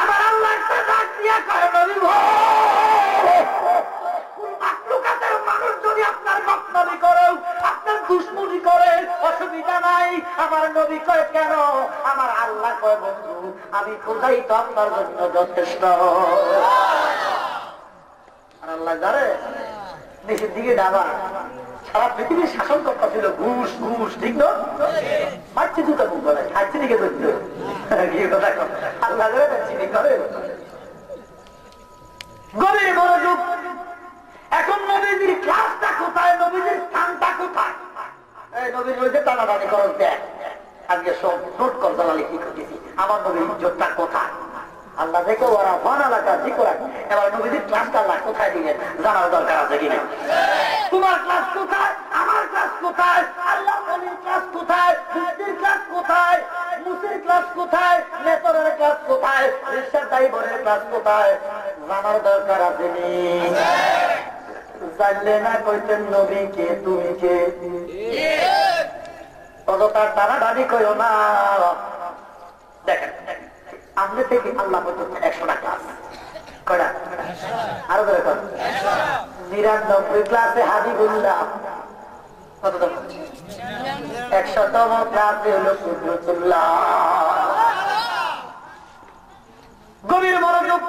আমার আল্লাহ একটা ডাক দিয়া কয় নবী মাখলুকাতের মানুষ যদি আপনার বদনামি করে আপনার দুশমনি করে অসুবিধা নাই আমার নবী কয় কেন আমার আল্লাহ কয় বন্ধু আমি খোদাই তো আপনার জন্য যথেষ্ট আর আল্লাহ জানে দেশের দিকে ডাবা সারা পৃথিবীর শাসন কর্তা ছিল ঘুষ ঘুষ ঠিক না মারছে দুটা মুখ বলে খাচ্ছে দিকে ধরত আল্লাহ চিনি করে গভীর মনোযোগ এখন নবীজির ক্লাসটা কোথায় নবীজির স্থানটা কোথায় নবীর রয়েছে টানাটানি খরচ দেয় আজকে সব নোট কর দালালি কি করতেছি আমার নবীর ইজ্জতটা কোথায় আল্লাহ দেখে ওরা ফান এলাকা জি করা এবার নবীজির ক্লাসটা আল্লাহ কোথায় দিলেন জানার দরকার আছে কিনা তোমার ক্লাস কোথায় আমার ক্লাস কোথায় আল্লাহ নবীর ক্লাস কোথায় মুফতির ক্লাস কোথায় মুসির ক্লাস কোথায় নেতরের ক্লাস কোথায় রিকশার ড্রাইভারের ক্লাস কোথায় জানার দরকার আছে নি জানলে না কইতেন নবী কে তুমি কে অযথা টানাটানি কইও না দেখেন আপনি থেকে আল্লাহ পর্যন্ত 100টা ক্লাস কয়টা আরো ধরে কর 99 ক্লাসে হাবিবুল্লাহ কততম 100তম ক্লাসে হলো কুদরতুল্লাহ গভীর মনোযোগ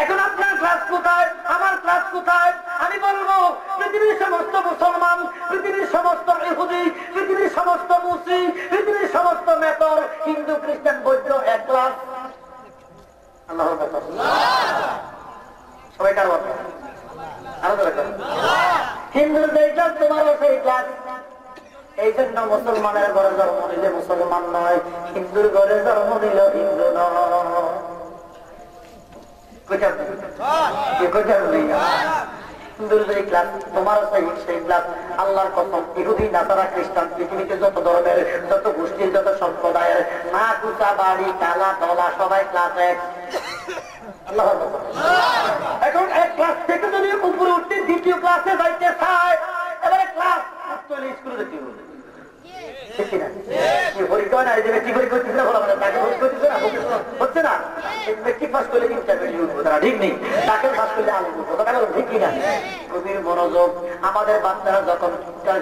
এখন আপনার ক্লাস কোথায় আমার ক্লাস কোথায় আমি বলবো পৃথিবীর সমস্ত মুসলমান পৃথিবীর সমস্ত ইহুদি পৃথিবীর সমস্ত মুসলিম পৃথিবীর সমস্ত মেতর হিন্দু খ্রিস্টান বৌদ্ধ এক ক্লাস আল্লাহর কথা সবাই কার কথা আরো দরকার হিন্দুর যেই ক্লাস তোমারও সেই ক্লাস এই জন্য মুসলমানের ঘরে জন্ম নিলে মুসলমান নয় হিন্দুর ঘরে জন্ম নিল হিন্দু নয় আল্লাহর কসম ইহুদি নাসারা খ্রিস্টান পৃথিবীতে যত ধর্মের যত গোষ্ঠীর যত সম্প্রদায়ের না কুচা বাড়ি কালা দলা সবাই ক্লাস এক আল্লাহর কসম এখন এক ক্লাস থেকে যদি উপরে উঠতে দ্বিতীয় ক্লাসে যাইতে চায় এবারে ক্লাস স্কুলে দেখতে হবে হচ্ছে না মেট্রিক পাস করলে ঠিক নেই তাকে পাস করলে আলু ঠিক কিনা গভীর মনোযোগ আমাদের বাচ্চারা যখন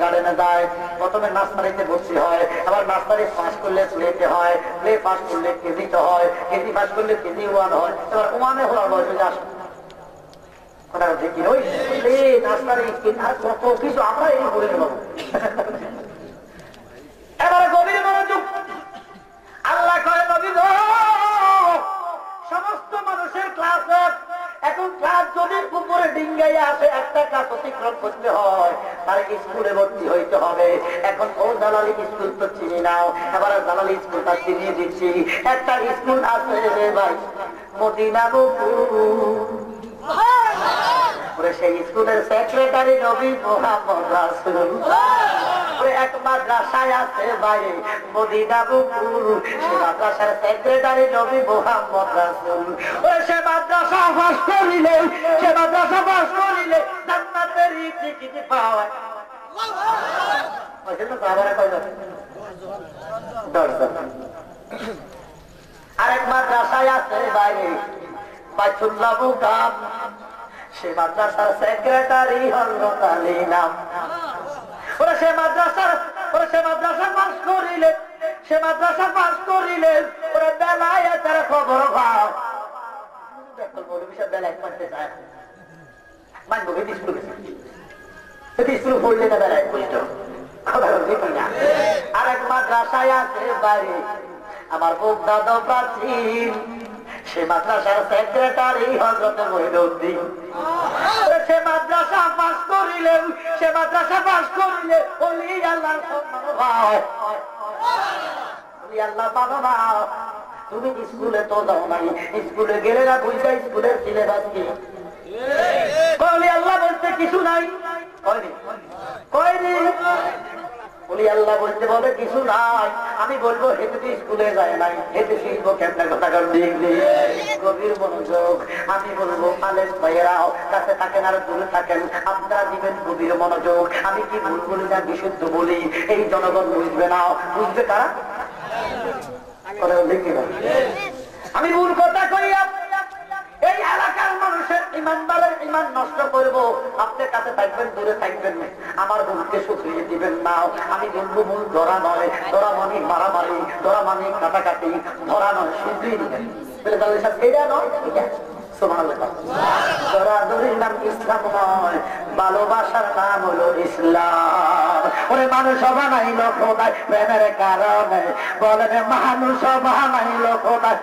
গার্ডেনে যায় প্রথমে নার্সারিতে ভর্তি হয় আবার নার্সারি পাস করলে প্লেতে হয় প্লে পাস করলে কেজিতে হয় কেজি পাস করলে কেজি ওয়ান হয় এবার ওয়ানে হওয়ার বয়সে যা কথা ঠিক কিনা ওই নার্সারি কত কিছু আমরা এই করে নেব এবারে গভীর মনোযোগ আল্লাহ কয় নবী গো সমস্ত মানুষের ক্লাস এখন ক্লাস যদি উপরে ডিঙ্গাইয়া আসে একটা ক্লাস অতিক্রম করতে হয় তার স্কুলে ভর্তি হইতে হবে এখন ও দালালি স্কুল তো চিনি নাও এবারে দালালি স্কুলটা চিনিয়ে দিচ্ছি একটা স্কুল আছে রে ভাই মদিনা সেই স্কুলের সেক্রেটারি নবী মুহাম্মদ রাসূল এক মাদ্রাসায় আছে বাইরে মদিনা বুকুর সে মাদ্রাসার সেক্রেটারি নবী মুহাম্মদ রাসূল সে মাদ্রাসা পাস করিলে জান্নাতের টিকিট পাওয়া আরেক মাদ্রাসায় আছে বাইরে বাইতুল্লাহ মুকাম সে মাদ্রাসার সেক্রেটারি হযরত আলী নাম সে মাদ্রাসা পাস করিলে ওরা বেলায় তারা খবর ভাও বেলায় পড়তে চায় মানবো স্কুল পড়লে না বেলায় বুঝতো আরেক মাদ্রাসায় আছে বাইরে আমার বুক দাদা প্রাচীন সে মাদ্রাসার সেক্রেটারি হযরত মঈনুদ্দিন সে মাদ্রাসা পাস করিলে ওলি আল্লাহর সম্মান হয় ওলি আল্লাহ পাবো না তুমি স্কুলে তো যাও নাই স্কুলে গেলে না বুঝা স্কুলের সিলেবাস কি ওলি আল্লাহ বলতে কিছু নাই কয়নি বলি আল্লাহ বলতে বলে কিছু নাই, আমি বলবো হেঁটে স্কুলে যায় নাই, হেঁটে শিখবো কেমন কথা কারণ গভীর মনোযোগ। আমি বলবো আলেম ভাইয়েরাও কাছে থাকেন আর দূরে থাকেন, আপনারা দিবেন গভীর মনোযোগ। আমি কি ভুল বলি না বিশুদ্ধ বলি, এই জনগণ বুঝবে না, বুঝবে কারা? আমি ভুল কথা কইয়া এই এলাকার মানুষের ইমানদারের ইমান নষ্ট করবো, আপনার কাছে থাকবেন দূরে থাকবেন, আমার ভুলকে শুধরিয়ে দিবেন না। আমি বলবো ভুল ধরা নয়, ধরা মানে মারামারি, ধরা মানে কাটাকাটি, ধরা নয় শুধরিয়ে দিবেন। এটা নয় ধরাধরির নাম ইসলাম নয়, ভালোবাসার নাম হলো ইসলাম। ওরে মানুষ বানাইল খোদায় প্রেমের কারণে, বলেন মানুষ বানাইল খোদায়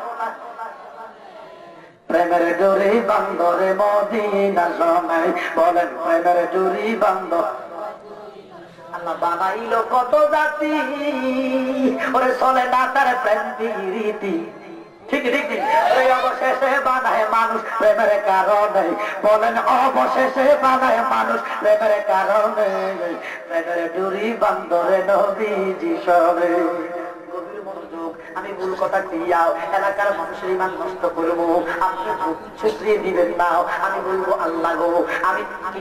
প্রেমের জুরি বান্দরে মদিনা সময়, বলেন প্রেমের জুরি বান্দ। আল্লাহ বানাইল কত জাতি, ওরে চলে না তার প্রেম রীতি। ঠিক ঠিক ঠিক, ওই অবশেষে বানায় মানুষ প্রেমের কারণে, বলেন অবশেষে বানায় মানুষ প্রেমের কারণে, প্রেমের জুরি বান্দরে নবীজি সবে। আমি ভুল কথা দিয়াও এলাকার মানুষের ইমান নষ্ট করবো, আপনি শুধরিয়ে দিবেন না। আমি বলবো আল্লাহ গো, আমি কি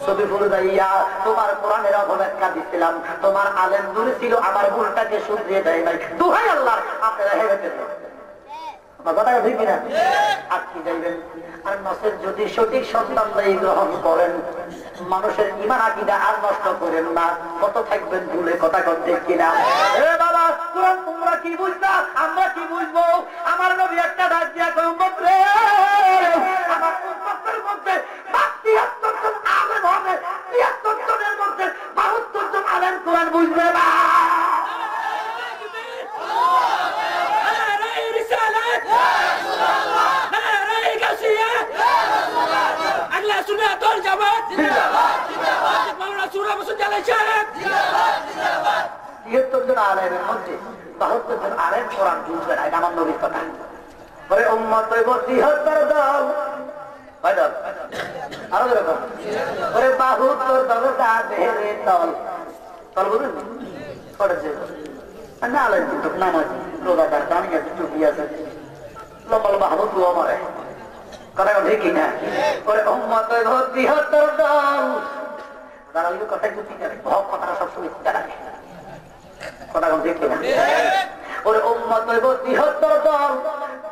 ছবি ফুল যাইয়া তোমার কোরআনের অবব্যাখ্যা দিচ্ছিলাম, তোমার আলেম দূরে ছিল, আমার ভুলটাকে শুধরিয়ে দেয় নাই, দুহাই আল্লাহ আপনারা হেরে ফেলবেন। কথাটা ঠিক কিনা? আর কি যাইবেন? আর নসের যদি সঠিক সন্তান গ্রহণ করেন, মানুষের ইমান আকীদা আর নষ্ট করেন না, কত থাকবেন ভুলে কথা করতে কিনা? বাবা কোরআন তোমরা কি বুঝবা, আমরা কি বুঝবো? আমার নবী একটা ডাক দিয়া কয় উম্মত রে, আমার উম্মতের মধ্যে ৭৩ জন আলেম হবে, ৭৩ জনের মধ্যে ৭২ জন আলেম কোরআন বুঝবে না। জন আলেমের মধ্যে ৭২ জন আলেম কোরআন বুঝবে না, এটা আমার নবীর কথা। পরে উম্মত হইব ৭৩ দল, আরো এরকম ওরে ৭২ দল যাবে দল, দল বুঝলেন করেছে না আলেম কিন্তু নাম আছে রোজাদার জানি আছে চুপি আছে লম্বা লম্বা হাবু দু আমারে কথা ঠিক কিনা? ওরে উম্মত হইব ৭৩ দল, যারা ওই কথাই বুঝি জানে, হক কথাটা সবসময় জানে, কথা ঠিক কিনা? ওরে উম্মত হইব ৭৩ দল,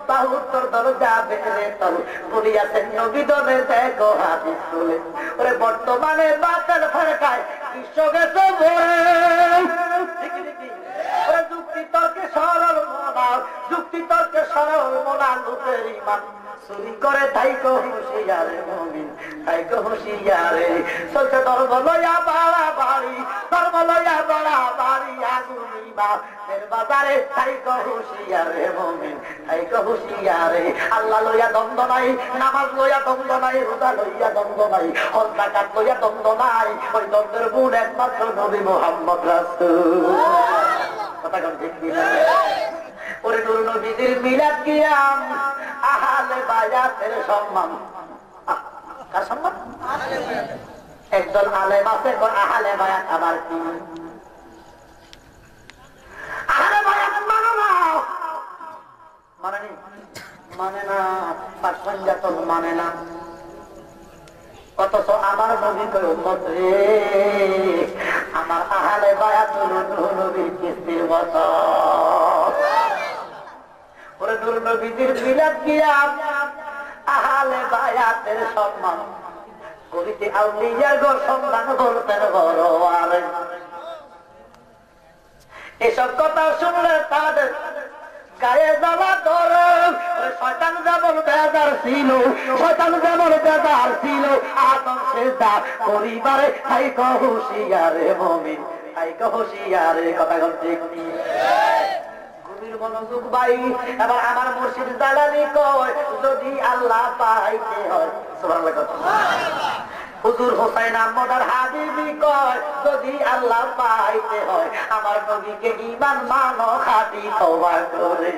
৭২ দল যাবে রে তল, বলিয়াছেন নবী দলে দেখো হাদিস তুলে। ওরে বর্তমানে বাতিল ফেরকায় বিশ্ব গেছে ভরে, যুক্তি তর্কে সরল মনা, যুক্তি তর্কে সরল মনা লোকের ইমান চুরি করে তাইকো হুঁশিয়ারে মুমিন, তাইকো হুঁশিয়ারে। চলছে ধর্ম লইয়া বাড়া বাড়ি, ধর্ম লইয়া বাড়া বাড়ি আগুনিবা এর বাজারে, তাইকো হুঁশিয়ারে মুমিন, তাইকো হুঁশিয়ারে। আল্লাহ লইয়া দ্বন্দ্ব নাই, নামাজ লইয়া দ্বন্দ্ব নাই, রোজা লইয়া দ্বন্দ্ব নাই, হজ যাকাত লইয়া দ্বন্দ্ব নাই, ওই দ্বন্দ্বের গুণ একমাত্র নবী মুহাম্মদ রাসূল। কথা কোন ঠিক কিনা? ওরে নূর নবীর মিলাদ কিয়াম, আহলে বায়াতের সম্মান। কার সম্মান? একজন আলেম আছে আহলে বায়াত আবার কি? আহলে বায়াত মানে না, মানে না, পাঁচপঞ্জাতন মানে না। অথচ আমার নবী কই উম্মত রে, আমার আহলে বায়াত হলো নূর নবীর কিস্তির মতো। ওরে নূর নবীর মিলাদ কিয়াম, আহলে বায়াতের সম্মান করিতে আউলিয়ার গো সম্মান বলতেন বড় আরে। এসব কথা শুনলে তাদের গায়ে জ্বালা ধরে। শয়তান যেমন বেজার ছিল, শয়তান যেমন বেজার ছিল, আদম সেজদা করিবারে তাইকো হুঁশিয়ারে মুমিন, তাইকো হুঁশিয়ারে। কথা ঠিক কি? মনোযোগ ভাই, এবার আমার মুর্শিদ জালালি কয় যদি আল্লাহ পাইতে হয়, হুজুর হোসেন আহমদ আর হাবিবি কয় যদি আল্লাহ পাইতে হয়, আমার নবীকে ঈমান মানো খাঁটি তওবা করে।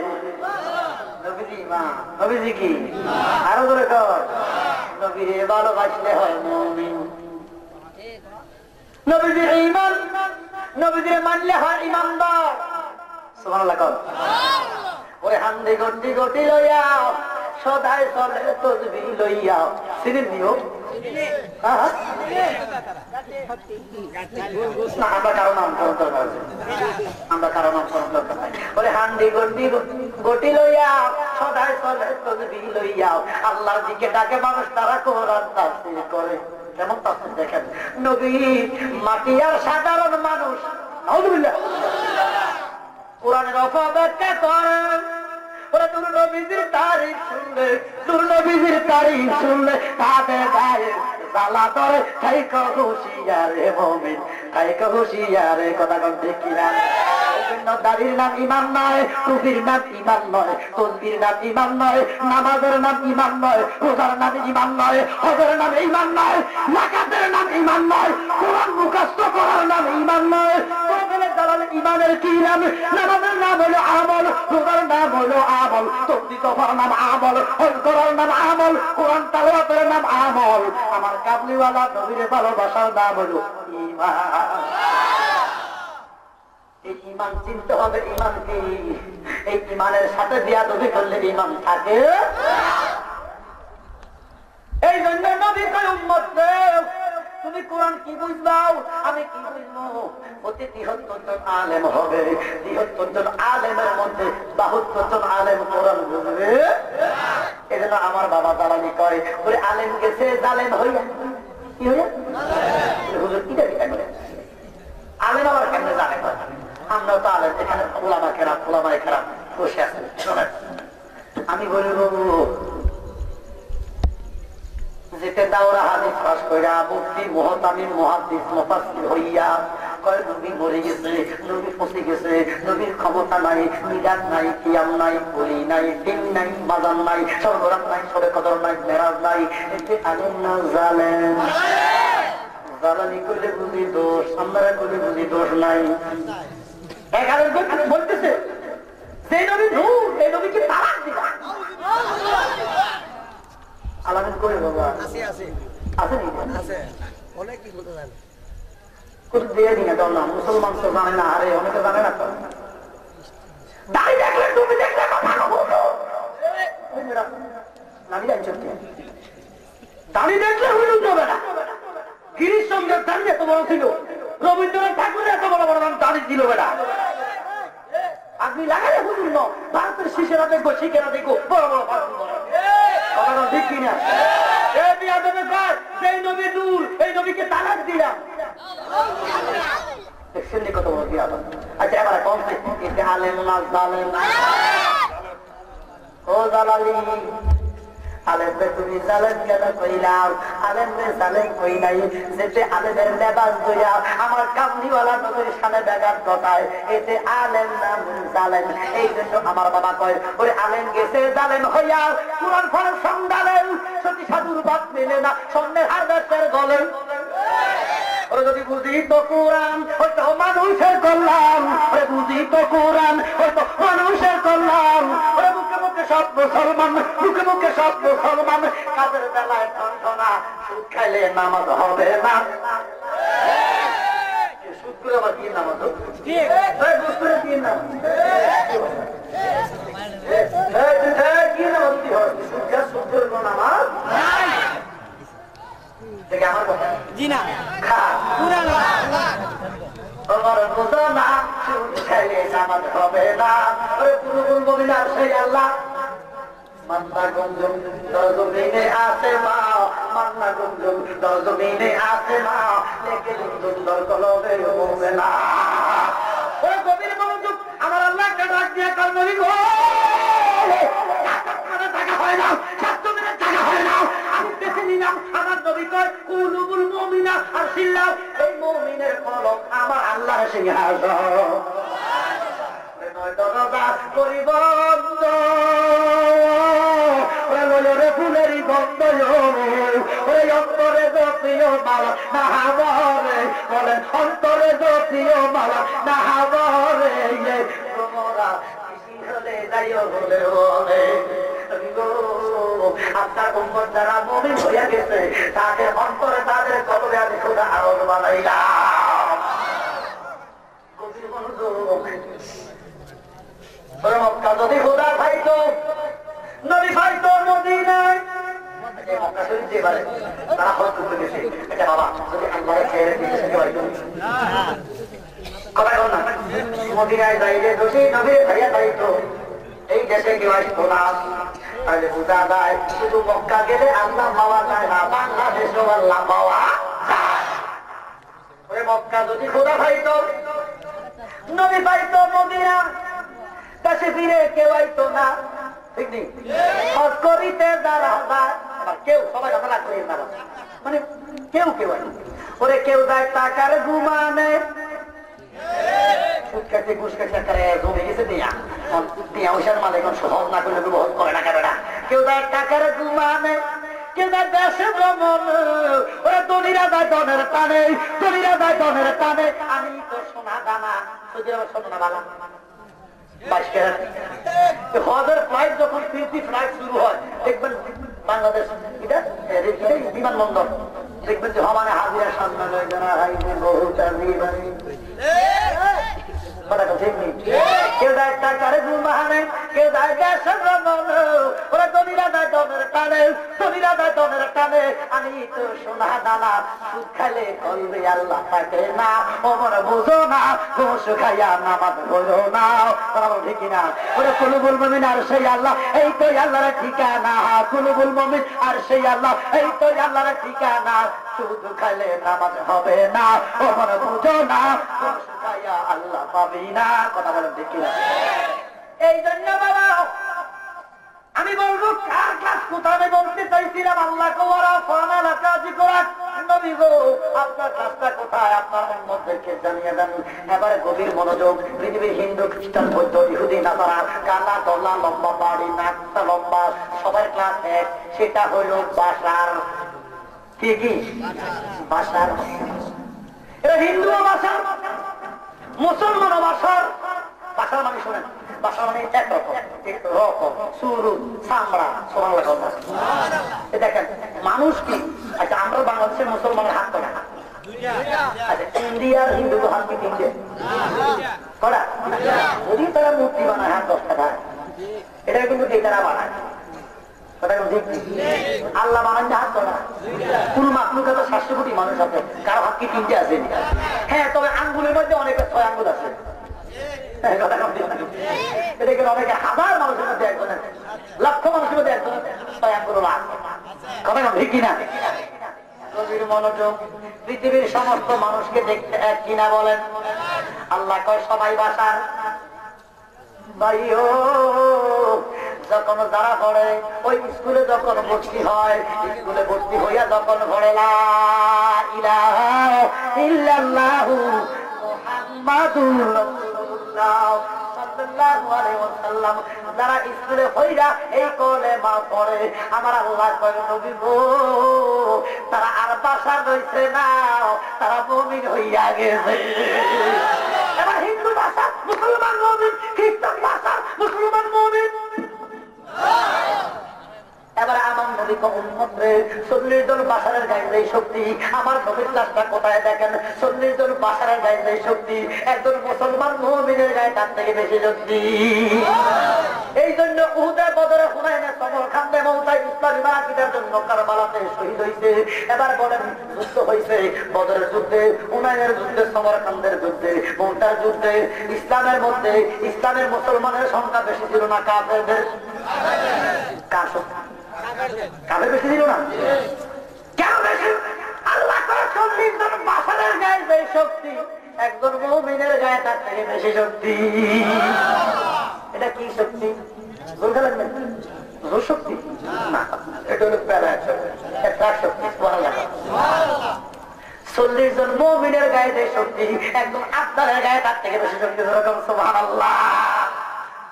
নবীজি ঈমান, নবীজি কি? আরো জোরে কর, নবীরে ভালোবাসলে হয় মুমিন। নবীজি ঈমান নবীদের মানলে হয় ইমানদার। সুবহানাল্লাহ কও। ওরে হান্দি গন্ডি গটি লইয়া সদায় চলে তসবিহ লইয়া চিনেন নিও আমরা কারো নাম আমরা কারো নাম বলে হান্ডি গন্ডি গটি লইয়া সদায় চলে তসবিহ লইয়া আল্লাহর দিকে ডাকে মানুষ তারা কোরআন তাফসীর করে। যেমন তাফসীর দেখেন নবী মাটি আর সাধারণ মানুষ আউযুবিল্লাহ কোরআনের অপব্যাখ্যা করে। ওরা নূর নবীর তারিখ শুনলে নূর নবীর তারিখ শুনলে তাদের গায়ে জ্বালা ধরে থাইকা হুঁশিয়ারে মুমিন থাইকা হুঁশিয়ারে কথা কোন ঠিক কিনা। দাড়ির নাম ইমান নয়, টুপির নাম ইমান নয়, তসবির নাম ইমান নয়, নামাজের নাম ইমান নয়, রোজার নাম ইমান নয়, হজের নাম ইমান নয়, যাকাতের নাম ইমান নয়, কোরআন মুখস্থ করার নাম ইমান নয়। ইমানের কি নাম? নামাজের নাম হলো আমল, রোজার নাম হলো আমল, তসবিহ পড়ার নাম আমল, হজ করার নাম আমল, কোরআন তেলাওয়াতের নাম আমল। আমার কাবলিওয়ালা নবীর ভালোবাসার নাম হলো ঈমান। এই ঈমান চিনতে হবে ঈমান কি। এই ঈমানের সাথে বিয়াদবি করলে ঈমান থাকে। এই জন্য নবী কয় উম্মতকে তুমি কোরআন কি বুঝবাও আমি কি বুঝবো। প্রতি ৭৩ জন আলেম হবে, ৭৩ জন আলেমের মধ্যে ৭২ জন আলেম কোরআন বুঝবে। এই জন্য আমার বাবা দালালি করে বলে আলেম গেছে জালেম হইয়া কি হইয়া হুজুর কিটা কিটা করে আলেম আবার কেমনে জানে করে। আমরাও তো আলেম এখানে ওলামা কেরাম ওলামায়ে কেরাম বসে আছেন। শোনেন আমি বলবো যেতে দাওরা হাদিস পাস কইরা মুফতি মুহতামিম মুহাদ্দিস মুফাসসির হইয়া কয় নবী মরে গেছে, নবী পচে গেছে, নবীর ক্ষমতা নাই, মিলাদ নাই, কিয়াম নাই, ওলি নাই, দিন নাই, বাজান নাই, সরবরাহ নাই, সবে কদর নাই, মেরাজ নাই। এতে আলেম না জালেম? জালালি করলে বুঝি দোষ, আমরা করলে বুঝি দোষ নাই। এক আলেম বলতেছে যে নবী নূর এই নবীকে তালাক দিবা। আলামিন করে বাবা আছে আছে আছে নি আছে অনেক কি বলতে জানে কোন দিয়ে দিনা দাও না। মুসলমান তো জানে না, আরে অনেকে জানে না তো। দাঁড়িয়ে দেখলে তুমি দেখলে কথা বলো নামি যাই চলতে দাঁড়িয়ে দেখলে হুজুর যাবে না। গিরিশ চন্দ্রের দাঁড়িয়ে এত বড় ছিল, রবীন্দ্রনাথ ঠাকুরের এত বড় বড় দাঁড়িয়ে ছিল বেটা। আপনি লাগালে হুজুর ন ভারতের শিশেরা দেখবো, শিখেরা দেখবো বড় বড় ঠিক কিনা? এই নবী নূর এই নবীকে তালাক দিলাম। কত বড় দিয়া। আচ্ছা এবার কম আলেম না জালেম? ও জালালি আলেমরে তুমি জালেম কেন কইলাম? আলেমরে জালেম কই নাই, যেতে আলেমের লেবাস দইয়া আমার কামলিওয়ালা নবীর সামনে ব্যাঘাত ঘটায় এতে আলেম নাম জালেম। এই জন্য আমার বাবা কয় ওরে আলেম গেছে জালেম হইয়া কোরআন ফলের সন্ধালেন সতী সাধুর বাদ মেলে না স্বর্ণের হারবেস্টের গলে। ওরে যদি বুঝি তো কোরআন হয়তো মানুষের কল্যাণ, ওরে বুঝি তো কোরআন হয়তো মানুষের কল্যাণ। ওরে মুখে মুখে সব মুসলমান, মুখে মুখে সব মুসলমান, কাজের বেলায় ঠনঠনা, সুদ খাইলে নামাজ হবে না। সুদ করে আবার কি নামাজ? বুঝ করে কি নামাজ? কি নামাজ কি হয়? সুদ করে নামাজ দেখে আমার কথা জি না পুরানো আমার বোঝা না সুদ খাইলে নামাজ হবে না। ওরে পুরো বলবি না সেই আল্লাহ মান্না গঞ্জম দরজমিনে আছে মা, মান্না গঞ্জম দরজমিনে আছে মা, লেকে সুন্দর কলবে হবে না। ও গভীর মনোযোগ আমার আল্লাহকে ডাক দিয়ে কর্মী গো টাকা হয় না, 7 মিনিট টাকা হয় না। আমি দেখে নিলাম আমার নবী কয় কুলুবুল মুমিনা আর সিল্লাহ, এই মুমিনের কলব আমার আল্লাহর সিংহাসন। দরজা পরিবন্ধ ফুলেরই গন্ধ ওই অন্তরে যতীয় মালা না হাবরে বলেন অন্তরে যতীয় মালা না হাবরে তোমরা খুশি হলে যাইও বলে বলে আপনার উম্মত যারা মুমিন হইয়া গেছে তাদের অন্তরে তাদের কলবে আমি খোদা আরো বানাইলাম। মক্কা শরীফ যেবারে তারা হজ করতে গেছে, এটা বাবা যদি আল্লাহ ছেড়ে দিতে যেতে পারি কথা বল না, মদিনায় যাইলে দোষী নবীর ভাইয়া দায়িত্ব এই দেশে কেউ আসতো না, তাহলে বোঝা যায় শুধু মক্কা গেলে আল্লাহ পাওয়া যায় না, বাংলাদেশেও আল্লাহ পাওয়া যায়। ওই মক্কা যদি খোদা পাইতো, নবী পাইতো, মদিনা কাছে ফিরে কেউ আইতো না, ঠিক নেই? হজ করিতে যারা কেউ সবাই কথা করে না, মানে কেউ কেউ ওরে কেউ যায় টাকার ঘুমানে, সুদ কাটতে ঘুষ কাটতে জমে গেছে দিয়া দিয়া ওইসার মালিক সহজ না করলে হজ করে না কেন না। কেউ যায় টাকার ঘুমানে, কেউ যায় দেশে ভ্রমণ, ওরা দলিরা যায় ধনের টানে, দলিরা যায় ধনের টানে। আমি তো সোনা দানা সৌদি আরবের সোনা বালা হজের ফ্লাইট যখন ফিরতি ফ্লাইট শুরু হয় দেখবেন বাংলাদেশ বিমানবন্দর দেখবেন যে হমানে হাজিরা সামনে বহু কেউ যায় টাকারে ঘুমানে, কেউ যায় দেশে ভ্রমণ, ওরা দলিরা যায় ধনের টানে, দলিরা যায় ধনের টানে। আমি তো সোনা দানা সুদ খাইলে কলবে আল্লাহ থাকে না, ওমর বুঝো না ঘুষ খাইয়া নামাজ পড়ো না, ঠিক না? ওরা কুলুবুল মুমিন আর সেই আল্লাহ, এই তো আল্লাহর ঠিকানা, কুলুবুল মুমিন আর সেই আল্লাহ, এই তো আল্লাহর ঠিকানা। সুদ খাইলে নামাজ হবে না, ওমর বুঝো না ঘুষ খাইয়া আল্লাহ পাবি না, কথা বলেন ঠিক না? এই জন্য বাবা আমি বলবো কার ক্লাস কোথায় আমি বলতে চাইছিলাম, আল্লাহ আপনার ক্লাসটা কোথায়, আপনার মধ্যে জানিয়ে দেন। এবারে গভীর মনোযোগ। পৃথিবীর হিন্দু, খ্রিস্টান, বৌদ্ধ, ইহুদি, নাসারা, কালা, দলা, লম্বা, বাড়ি, নাকটা লম্বা, সবার ক্লাস এক, সেটা হলো বাসার। কি কি বাসার? এটা হিন্দু ভাষার, মুসলমান ভাষার। বাসার মানে শোনেন, বাসা মানে একরকম রকম সুরু চামড়া সোনার কথা। দেখেন মানুষ কি, আচ্ছা আমরা বাংলাদেশের মুসলমানের হাত করা, আচ্ছা ইন্ডিয়ার হিন্দু হাত কি তিনটে করা? যদি তারা মূর্তি বানায় হাত 10 টাকা, এটা কিন্তু তারা বানায়, আল্লাহ বানান হাত করা। কোন মাকলুকে তো 700 কোটি মানুষ আছে, কারো হাত কি তিনটে আছে? হ্যাঁ, তবে আঙ্গুলের মধ্যে অনেক 6 আঙ্গুল আছে। অনেকে হাজার মানুষের মধ্যে একজনের, লক্ষ মানুষের মধ্যে একজনের 6 আঙ্গুল কথা ঠিক কিনা? গভীর মনোযোগ। পৃথিবীর সমস্ত মানুষকে দেখতে এক কিনা বলেন? আল্লাহ কয় সবাই বাসার। ভাইও যখন যারা পড়ে ওই স্কুলে যখন ভর্তি হয়, স্কুলে ভর্তি হইয়া যখন পড়ে লা ইলাহা ইল্লাল্লাহু মুহাম্মাদুর রাসূলুল্লাহ সাল্লাল্লাহু আলাইহি ওয়াসাল্লাম, যারা স্কুলে হইরা এই কলেমা পড়ে, আমার আল্লাহ কয় নবী গো তারা আর বাসা রইছে না, তারা মুমিন হইয়া গেছে। এবার হিন্দু ভাষা মুসলমান মুমিন, খ্রিস্টান ভাষা মুসলমান মুমিন। এবার আমার নবী উম্মতরে 40 জন বাশারের গায়ে শক্তি, আমার নবীর ক্লাসটা কোথায় দেখেন? 40 জন বাশারের গায়ে শক্তি, একজন মুসলমান মুমিনের গায়ে তার থেকে বেশি শক্তি। এই জন্য উহুদে, বদরে, হুনাইনে, সমরকান্দে, মওতায় ইসলামী মারাকিদের জন্য কারবালাতে শহীদ হয়েছে। এবার বলেন যুদ্ধ হয়েছে, বদরের যুদ্ধে, হুনাইনের যুদ্ধে, সমরকান্দের যুদ্ধে, মওতার যুদ্ধে, ইসলামের মধ্যে ইসলামের মুসলমানের সংখ্যা বেশি ছিল না কাফেরদের? কার সংখ্যা? কাফের বেশি ছিল না? কেন বেশি? আল্লাহ করে 40 জন বাশারের গায়ে যে শক্তি, একজন মুমিনের গায়ে তার থেকে বেশি শক্তি। এটা কি শক্তি? বুঝতে লাগবে? শক্তি না, এটা হলো শক্তি। 40 জন মুমিনের গায়ে যে শক্তি, একজন আব্দালের গায়ে তার থেকে বেশি শক্তি। সুবহানাল্লাহ।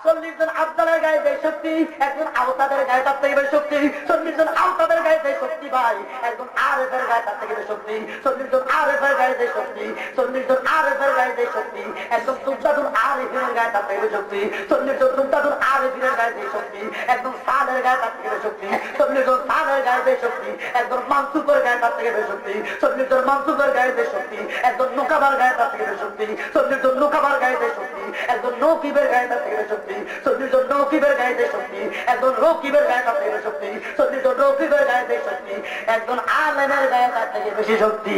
40 জন আব্দালের গায়ে যে শক্তি, একজন আওতাদের গায়ে তার থেকে বেশি শক্তি। 40 জন আওতাদের গায়ে যে শক্তি ভাই, একজন আরেফের গায়ে তার থেকে বেশি শক্তি। 40 জন আরেফের গায়ে যে শক্তি, 40 জন আরেফের গায়ে যে শক্তি, একজন তুমতাদুল আরিফিনের গায়ে তার থেকে বেশি শক্তি। 40 জন তুমতাদুল আরিফিনের গায়ে যে শক্তি, একজন সালের গায়ে তার থেকে বেশি শক্তি। 40 জন সালের গায়ে যে শক্তি, একজন মানসুবের গায়ে তার থেকে বেশি শক্তি। 40 জন মানসুবের গায়ে যে শক্তি, একজন নুকাবার গায়ে তার থেকে বেশি শক্তি। 40 জন নুকাবার গায়ে যে শক্তি, একজন নকিবের গায়ে তার থেকে বেশি শক্তি। 40 জন রকিবের গায়ে যে শক্তি, একজন রকিবের গায়ে তার থেকে শক্তি, 40 জন রকিবের গায়ে যে শক্তি, একজন আলেমের গায়ে তার থেকে বেশি শক্তি।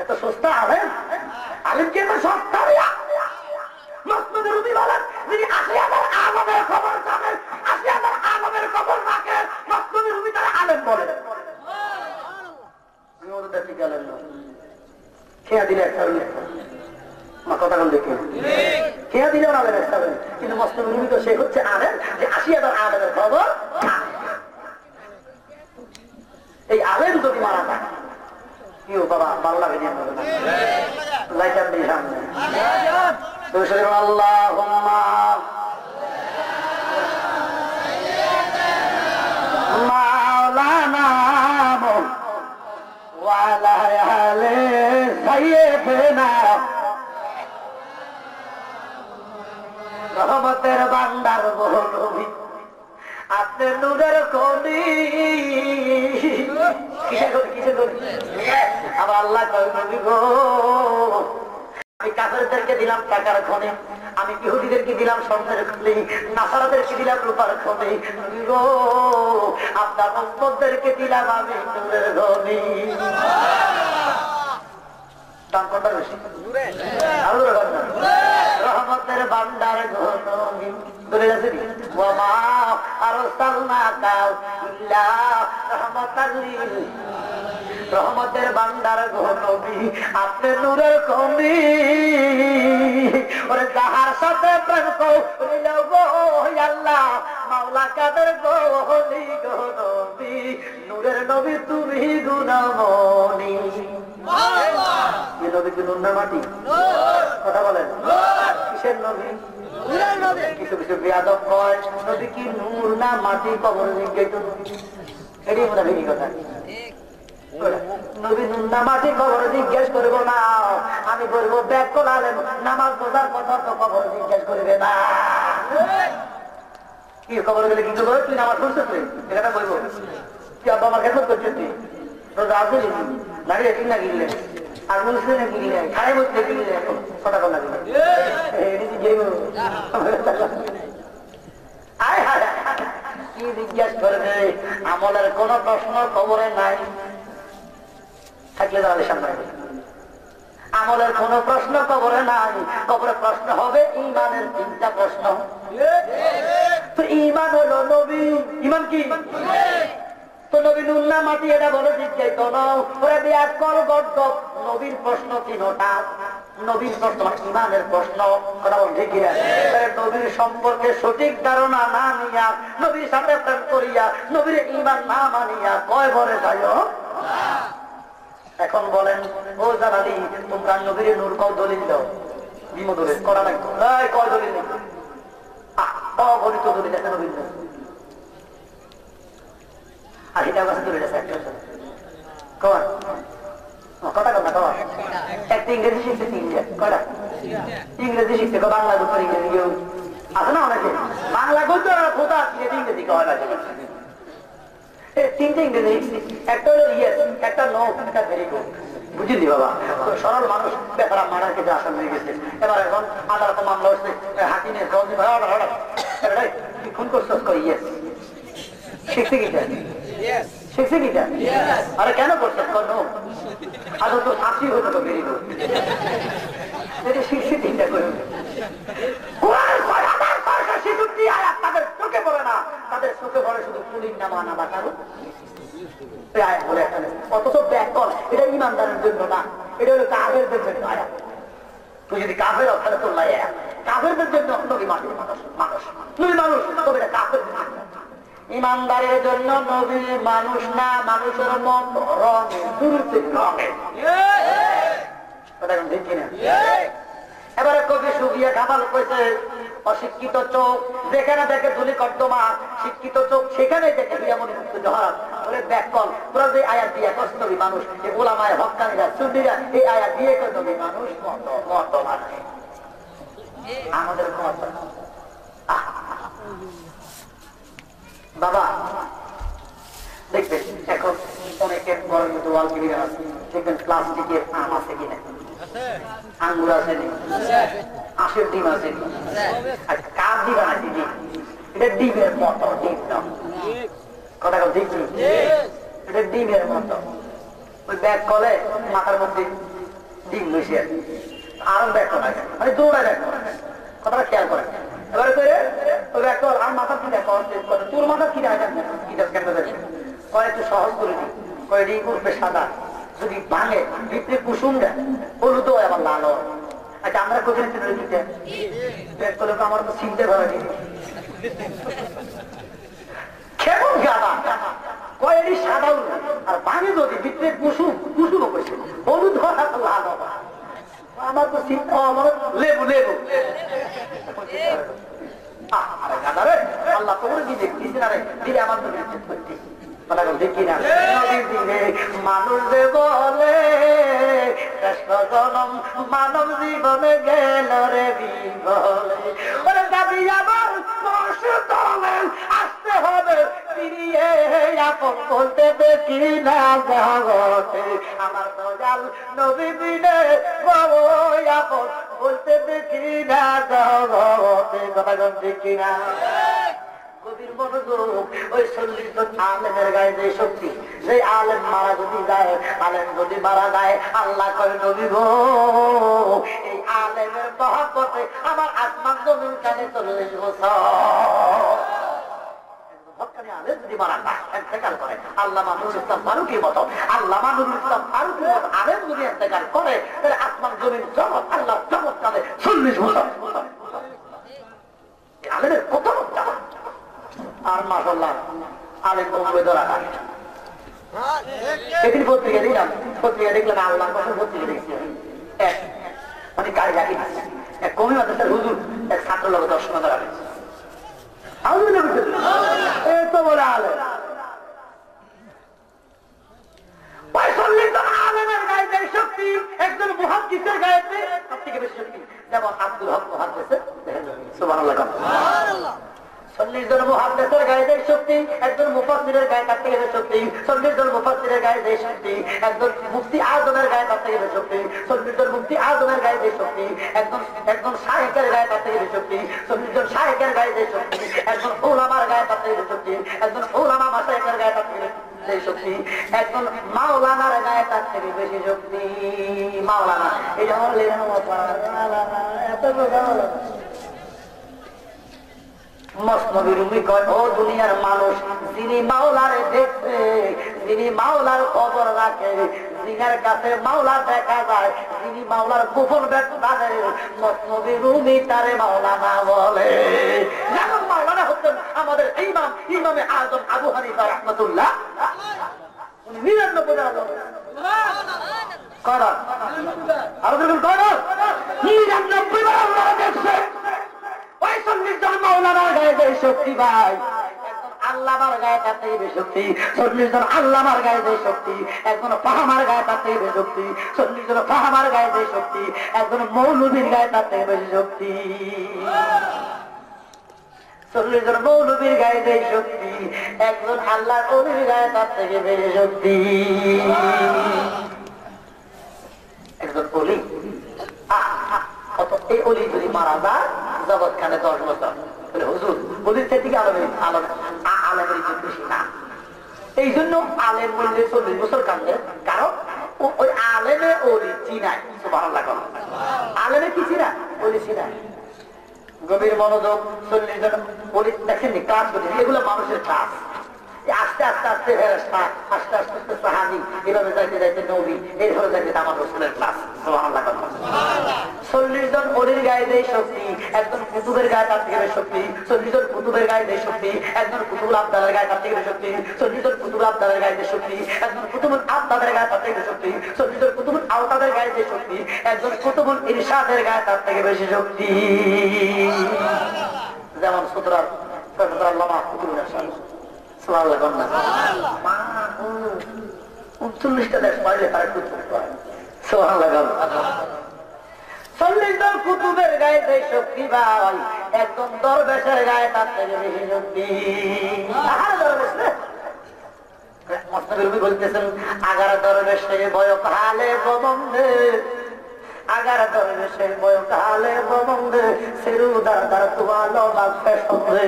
এত সস্তা আলেম, আলেমকে এত সস্তা মসনদে রুমি বলেন, যিনি 80,000 আলেমের খবর জানেন, 80,000 আলেমের খবর রাখে, মসনদে রুমি তারা আলেম বলে। খেয়া দিলে একটা কথা দেখে খেয়া দিলেও আলেম একটা, কিন্তু মসনদে রুমি তো সে হচ্ছে আলেম যে 80,000 আলেমের খবর। এই আলেম যদি মারা যায় কেউ বাবা ভালো লাগে লাইটার দিয়ে সামনে আল্লাহুম্মা মাওলানা ওয়া আলা আলি সাইয়্যিদিনা রহমতের ভান্ডার নবী আপনি নূরের খনি। কিসে করি আবার আল্লাহ নবী গো, আমি কাফেরদেরকে দিলাম টাকার খনি, আমি ইহুদিদেরকে দিলাম স্বর্ণের খনি, নাসারাদেরকে দিলাম রূপার খনি, নবী গো আপনার উম্মতদেরকে দিলাম আমি নূরের খনি। দাম কোনটা বেশি? রহমতের ভান্ডার নবী ধরে গেছে ওয়ামা আরসালনাকা ইল্লা রাহমাতাল লিল, রহমতের ভান্ডার গো নবী আপনি নূরের খনি। ওরে যাহার সাথে প্রেম করিল গো আল্লাহ মাওলা কাদের গো হলি গো নবী, নূরের নবী তুমি গুণামণি। নবী কি নূর না মাটি? কথা বলেন কিসের নবী? কিছু কিছু বেয়াদব কয় নবী কি নূর না মাটি, কবর জিজ্ঞেস এটাই মনে হয় কথা। নবী নূর না মাটি কবর জিজ্ঞেস করবো না, আমি বলবো ব্যাকল আলেম নামাজ বোঝার কথা তো কবর জিজ্ঞেস করবে না। কি কবর গেলে কি করবো? তুই নামাজ পড়ছিস এটা বলবো তুই আব্বা আমার খেদমত করছিস, তুই রোজা আসলি দাঁড়িয়ে ঠিক না গিলে আর মুসলিমে গিলে খাই বসতে গিলে কথা বলা গেলে কি জিজ্ঞাসা করবে? আমলের কোন প্রশ্ন কবরে নাই থাকলে দাঁড়ালে সামনে আমলের কোন প্রশ্ন কবরে নাই, কবরে প্রশ্ন হবে ইমানের 3টা প্রশ্ন। তো ইমান হলো নবী, ইমান কি? তো নবী নুন না মাটি এটা বলে জিজ্ঞাসা করো ওরা বিয়ার কল গড নবীর প্রশ্ন 3টা। নবীর প্রশ্ন ইমানের প্রশ্ন, কথা বল ঠিক কিনা? নবীর সম্পর্কে সঠিক ধারণা না নিয়া, নবীর সাথে প্রেম করিয়া, নবীর ইমান না মানিয়া কয় ভরে যায়। এখন বলেন ও জানালি তোমরা নবীর নূর কও দলিল দাও, বিমদলের করা নাই কয় দলিল নেই, অগণিত দলিল আছে নবীর নূর। আর এটা কাছে দলিল আছে একটা কর কথা কথা কর। একটা ইংরেজি শিখছে 3টা কয়টা ইংরেজি শিখছে, বাংলা গুলো ইংরেজি কেউ আছে না অনেকে বাংলা বলতে খোদা ইংরেজি কয় না। 3টে ইংরেজি শিখছে, একটা হলো ইয়েস, একটা নো, একটা ভেরি গুড। বুঝলি বাবা? সরল মানুষ বেচারা মারার কেটে আসান হয়ে গেছে। এবার এখন আদালতে মামলা হচ্ছে, হাকিমে খুন করছস কই ইয়েস শিখছে কিটা শিখছে কিটা আরে কেন করছস নো আজ তো শাস্তি হতো তো ভেরি গুড এটা শিখছে 3টা করে। তাদের চোখে পড়ে না, তাদের চোখে পড়ে শুধু পুলিশ নামা না বাঁচানো বলে একটা। অথচ ব্যাকল এটা ইমানদারের জন্য না, এটা হলো কাফেরদের জন্য আয়াত। তুই যদি কাফের তাহলে তোর লাই কাফেরদের জন্য নবী মানুষ মানুষ নবী মানুষ, তবে এটা কাফের ইমানদারের জন্য নবী মানুষ না, মানুষের মন রঙে দুর্নীতির রঙে। ঠিক কিনা? এবারে কবি সুবিয়া কামাল কইছে অশিক্ষিত চোখ যেখানে দেখে ধুলি কর্দমা, শিক্ষিত চোখ সেখানে দেখে হিরামণি মুক্ত জহরাত। বলে ব্যাকল তোরা যে আয়াত দিয়ে কষ্ট নবী মানুষ, এই ওলামায়ে হক্কানিরা সুন্নিরা এই আয়াত দিয়ে কয় নবী মানুষ মত মানে আমাদের মত। বাবা দেখবেন এখন অনেকের বড় ওয়াল কিনে আছে, দেখবেন প্লাস্টিকের আম আছে কিনা, আঙ্গুর আছে হাঁসের ডিম আছে, কার ডিম আছে? এটা ডিমের মতো, ডিম না কথা ঠিক, এটা ডিমের মতো। ওই ব্যাগ কলে মাথার মধ্যে ডিম বসে আরো ব্যাগ করা মানে দৌড়ায় ব্যাগ করা, কথাটা খেয়াল করে। এবারে করে ওই ব্যাগ কল আর মাথার কি দেখো, তোর মাথার কি দেখা কি কয় একটু সহজ করে দিই, কয় ডিম উঠবে সাদা, যদি ভাঙে ভিতরে কুসুম দেয় হলুদ আবার লাল। আচ্ছা আমরা কোথায় ব্যাগ করলে আমার তো চিনতে পারে কেমন গাদা, কয়েকটি সাদা আর ভাঙে যদি ভিতরে কুসুম, কুসুমও কইছে হলুদ লাল। আমার তো চিন্তা আমার লেবু লেবু আল্লাহ তোমার কি দেখছিস না রে দিলে আমার তো করছি দেখি না। মানুষ যে বলে জনম মানব জীবনে গেল রে বিবলে দাবি আবার আসতে হবে ফিরিয়ে আপন বলতে দেখি না জগতে আমার দয়াল নবী দিলে বাবু আপন বলতে দেখি না জগতে কথা দেখি না। কবির মনোযোগ ওই 40 জন আলেমের গায়ে যে শক্তি, যে আলেম মারা যদি যায়, আলেম যদি মারা যায়, আল্লাহ কয় নবী গো এই আলেমের মহব্বতে আমার আসমান জমিন কানে 40 বছর। আলেম যদি মারা যায় ইন্তেকাল করে, আল্লামা নুরুল ইসলাম ফারুকীর মতো, আল্লামা নুরুল ইসলাম ফারুকীর মতো আলেম যদি ইন্তেকাল করে, তাহলে আসমান জমিন জগৎ আল্লাহ জগৎ কানে 40 বছর। আলেমের কত আর মাশাআল্লাহ আলেম কমবে ধরা খায়। সেদিন পত্রিকা দিলাম, পত্রিকা দেখলাম আল্লাহ কথা পত্রিকা দেখছি মানে কাজ রাখি এক কমি মাদ্রাসার হুজুর এক ছাত্র লোক দর্শন ধরা হয়েছে। তো বলে আলেম 45 জন আলেমের গায়ে যে শক্তি, একজন মুহাদ্দিসের গায়ে সব থেকে বেশি শক্তি। যেমন আব্দুল হক মুহাদ্দিস, সুবহানাল্লাহ, 40 জন মুহাদ্দিসের গায়ে যে শক্তি, একজন মুফাসসিরের গায়ে তার থেকে বেশি শক্তি। 40 জন মুফাসসিরের গায়ে যে শক্তি, একজন মুফতি আযমের গায়ে তার থেকে বেশি শক্তি। 40 জন মুফতি আযমের গায়ে যে শক্তি, একজন শায়েখের গায়ে তার থেকে বেশি শক্তি। 40 জন শায়েখের গায়ে যে শক্তি, একজন উলামার গায়ে তার থেকে বেশি শক্তি। একজন উলামা মাশায়েখের গায়ে তার থেকে বেশি শক্তি, একজন মাওলানার গায়ে তার থেকে বেশি শক্তি। মাওলানা এই যে এত মসনবী কয় ও দুনিয়ার মানুষ, যিনি মাওলারে দেখছে, যিনি মাওলার খবর রাখে, যিনার কাছে মাওলা দেখা যায়, যিনি মাওলার গোপন ব্যক্তি, মসনবী রুমি তারে মাওলানা বলে। যেমন মাওলানা হচ্ছেন আমাদের ইমাম, ইমামে আজম আবু হানিফা রাহমাতুল্লাহ 99 করা আর 99 আল্লাহ দেখছে। ওই 40 জন মাওলানার গায়ে যে শক্তি ভাই, একজন আল্লামার গায়ে তার থেকে বেশি শক্তি। 40 জন আল্লামার গায়ে যে শক্তি, একজন ফাহামার গায়ে তার থেকে বেশি শক্তি। 40 জন ফাহামার গায়ে যে শক্তি, একজন মৌলবীর গায়ে তার থেকে বেশি শক্তি। 40 জন মৌলবীর গায়ে যে শক্তি, একজন আল্লাহর ওলির গায়ে তার থেকে বেশি শক্তি। একজন ওলি এই অলি যদি মারা যায় জগৎ খানে 10 বছর, হুজুর অলির থেকে আলেমের ইজ্জত বেশি না। এই জন্য আলেম বললে 40 বছর কাঁদে, কারণ ওই আলেমে অলি চিনাই। সুবহানাল্লাহ, আলেমে কি চিনায়? অলি চিনায়। গভীর মনোযোগ। 40 জন অলি দেখেন ক্লাস করছেন, এগুলো মানুষের ক্লাস। আস্তে আস্তে আস্তে ফেরেশতা, আস্তে আস্তে আস্তে সাহাবী, এভাবে যাইতে যাইতে নবী, এইভাবে যাইতে আমার রাসূলের ক্লাস। সুবহানাল্লাহ। 40 জন অলির গায়ে যে শক্তি, একজন কুতুবের গায়ে তার থেকে বেশি শক্তি। 40 জন কুতুবের গায়ে যে শক্তি, একজন কুতুবুল আবদালের গায়ে তার থেকে বেশি শক্তি। 40 জন কুতুবুল আবদালের গায়ে যে শক্তি, একজন কুতুবুল আবদালের গায়ে তার থেকে বেশি শক্তি। 40 জন কুতুবুল আওতাদের গায়ে যে শক্তি, একজন কুতুবুল ইরশাদের গায়ে তার থেকে বেশি শক্তি। যেমন সুতরাং আল্লামা কুতুবুল ইরশাদ 39টা দেশ পাইলে তারা কুতুব হয়। সুবহানাল্লাহ। 40 জন কুতুবের গায়ে যে শক্তি ভাই, একজন দরবেশের গায়ে তার থেকে বেশি শক্তি। মসনবী বলতেছেন, আগার দরবেশ থেকে বয় কালে বন্ধে, আগার দরবেশে বয়কালে বমন্দে সেরু দাদার তুয়ালো বাক্সে সঙ্গে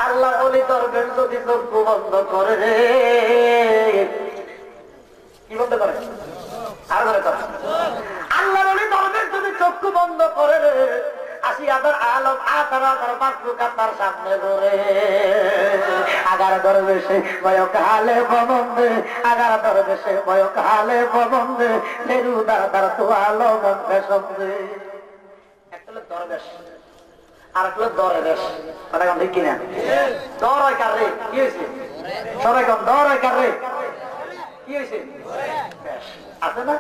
আল্লাহ ওলি দরবেশ যদি চক্ষু বন্ধ করে রে কি বন্ধ করে আর ধরে করে আল্লাহ ওলি দরবেশ যদি চক্ষু বন্ধ করে রে ৮০,০০০ আলম ১৮,০০০ মাকলুকাত তার সামনে ধরে আগার দরবেশে বয়কালে বমন্দে আগার দরবেশে বয়কালে বমন্দে সেরু দাদার তুয়ালো বাক্সে সঙ্গে একটা হলো দরবেশ আর একটা হলো দরবেশ কথা কোন ঠিক কিনা দর হয় কার রে কি হয়েছে সবাই কোন দর হয় কার রে কি হয়েছে আছে না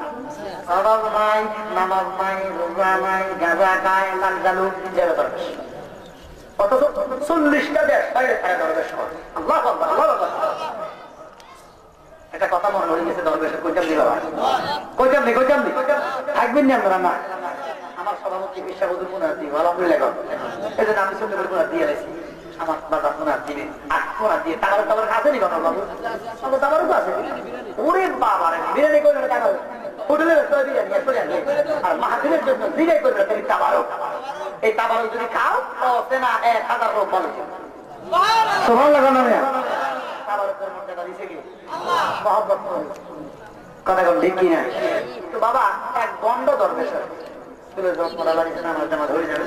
সবাব নাই নামাজ নাই রোজা নাই গাঁজা খায় লাল জালু যাবে দরবেশ অথচ ৪০টা দেশ বাইরে খায় দরবেশ আল্লাহ আকবার আল্লাহ আকবার একটা কথা মনে হয়ে গেছে দরবেশের কইতাম দি বাবা কইতাম দি থাকবেন না আমরা না আমার সভাপতি বিশ্বাবুর পুনার দিব আলহামদুলিল্লাহ এই যে আমি শুনতে পুনার দিয়ে আসি আমার বাবা পুনার দিবে পুনার দিয়ে টাকার টাকার আছে নি বাবা বাবু টাকারও তো আছে ওরে বাবা রে বিরিয়ানি করে টাকা হোটেলে বিরিয়ানি আর মাহাতিরের জন্য জিরাই করবে তুমি তাবারও এই তাবারও যদি খাও তো না ১,০০০ লোক বলে সোহান লাগানো না তাবারকের মধ্যে দিছে কি মহব্বত কথা কোন ঠিক কিনা তো বাবা এক গন্ড দরবেশ তুলে যখন আমার জামা ধরে যাবে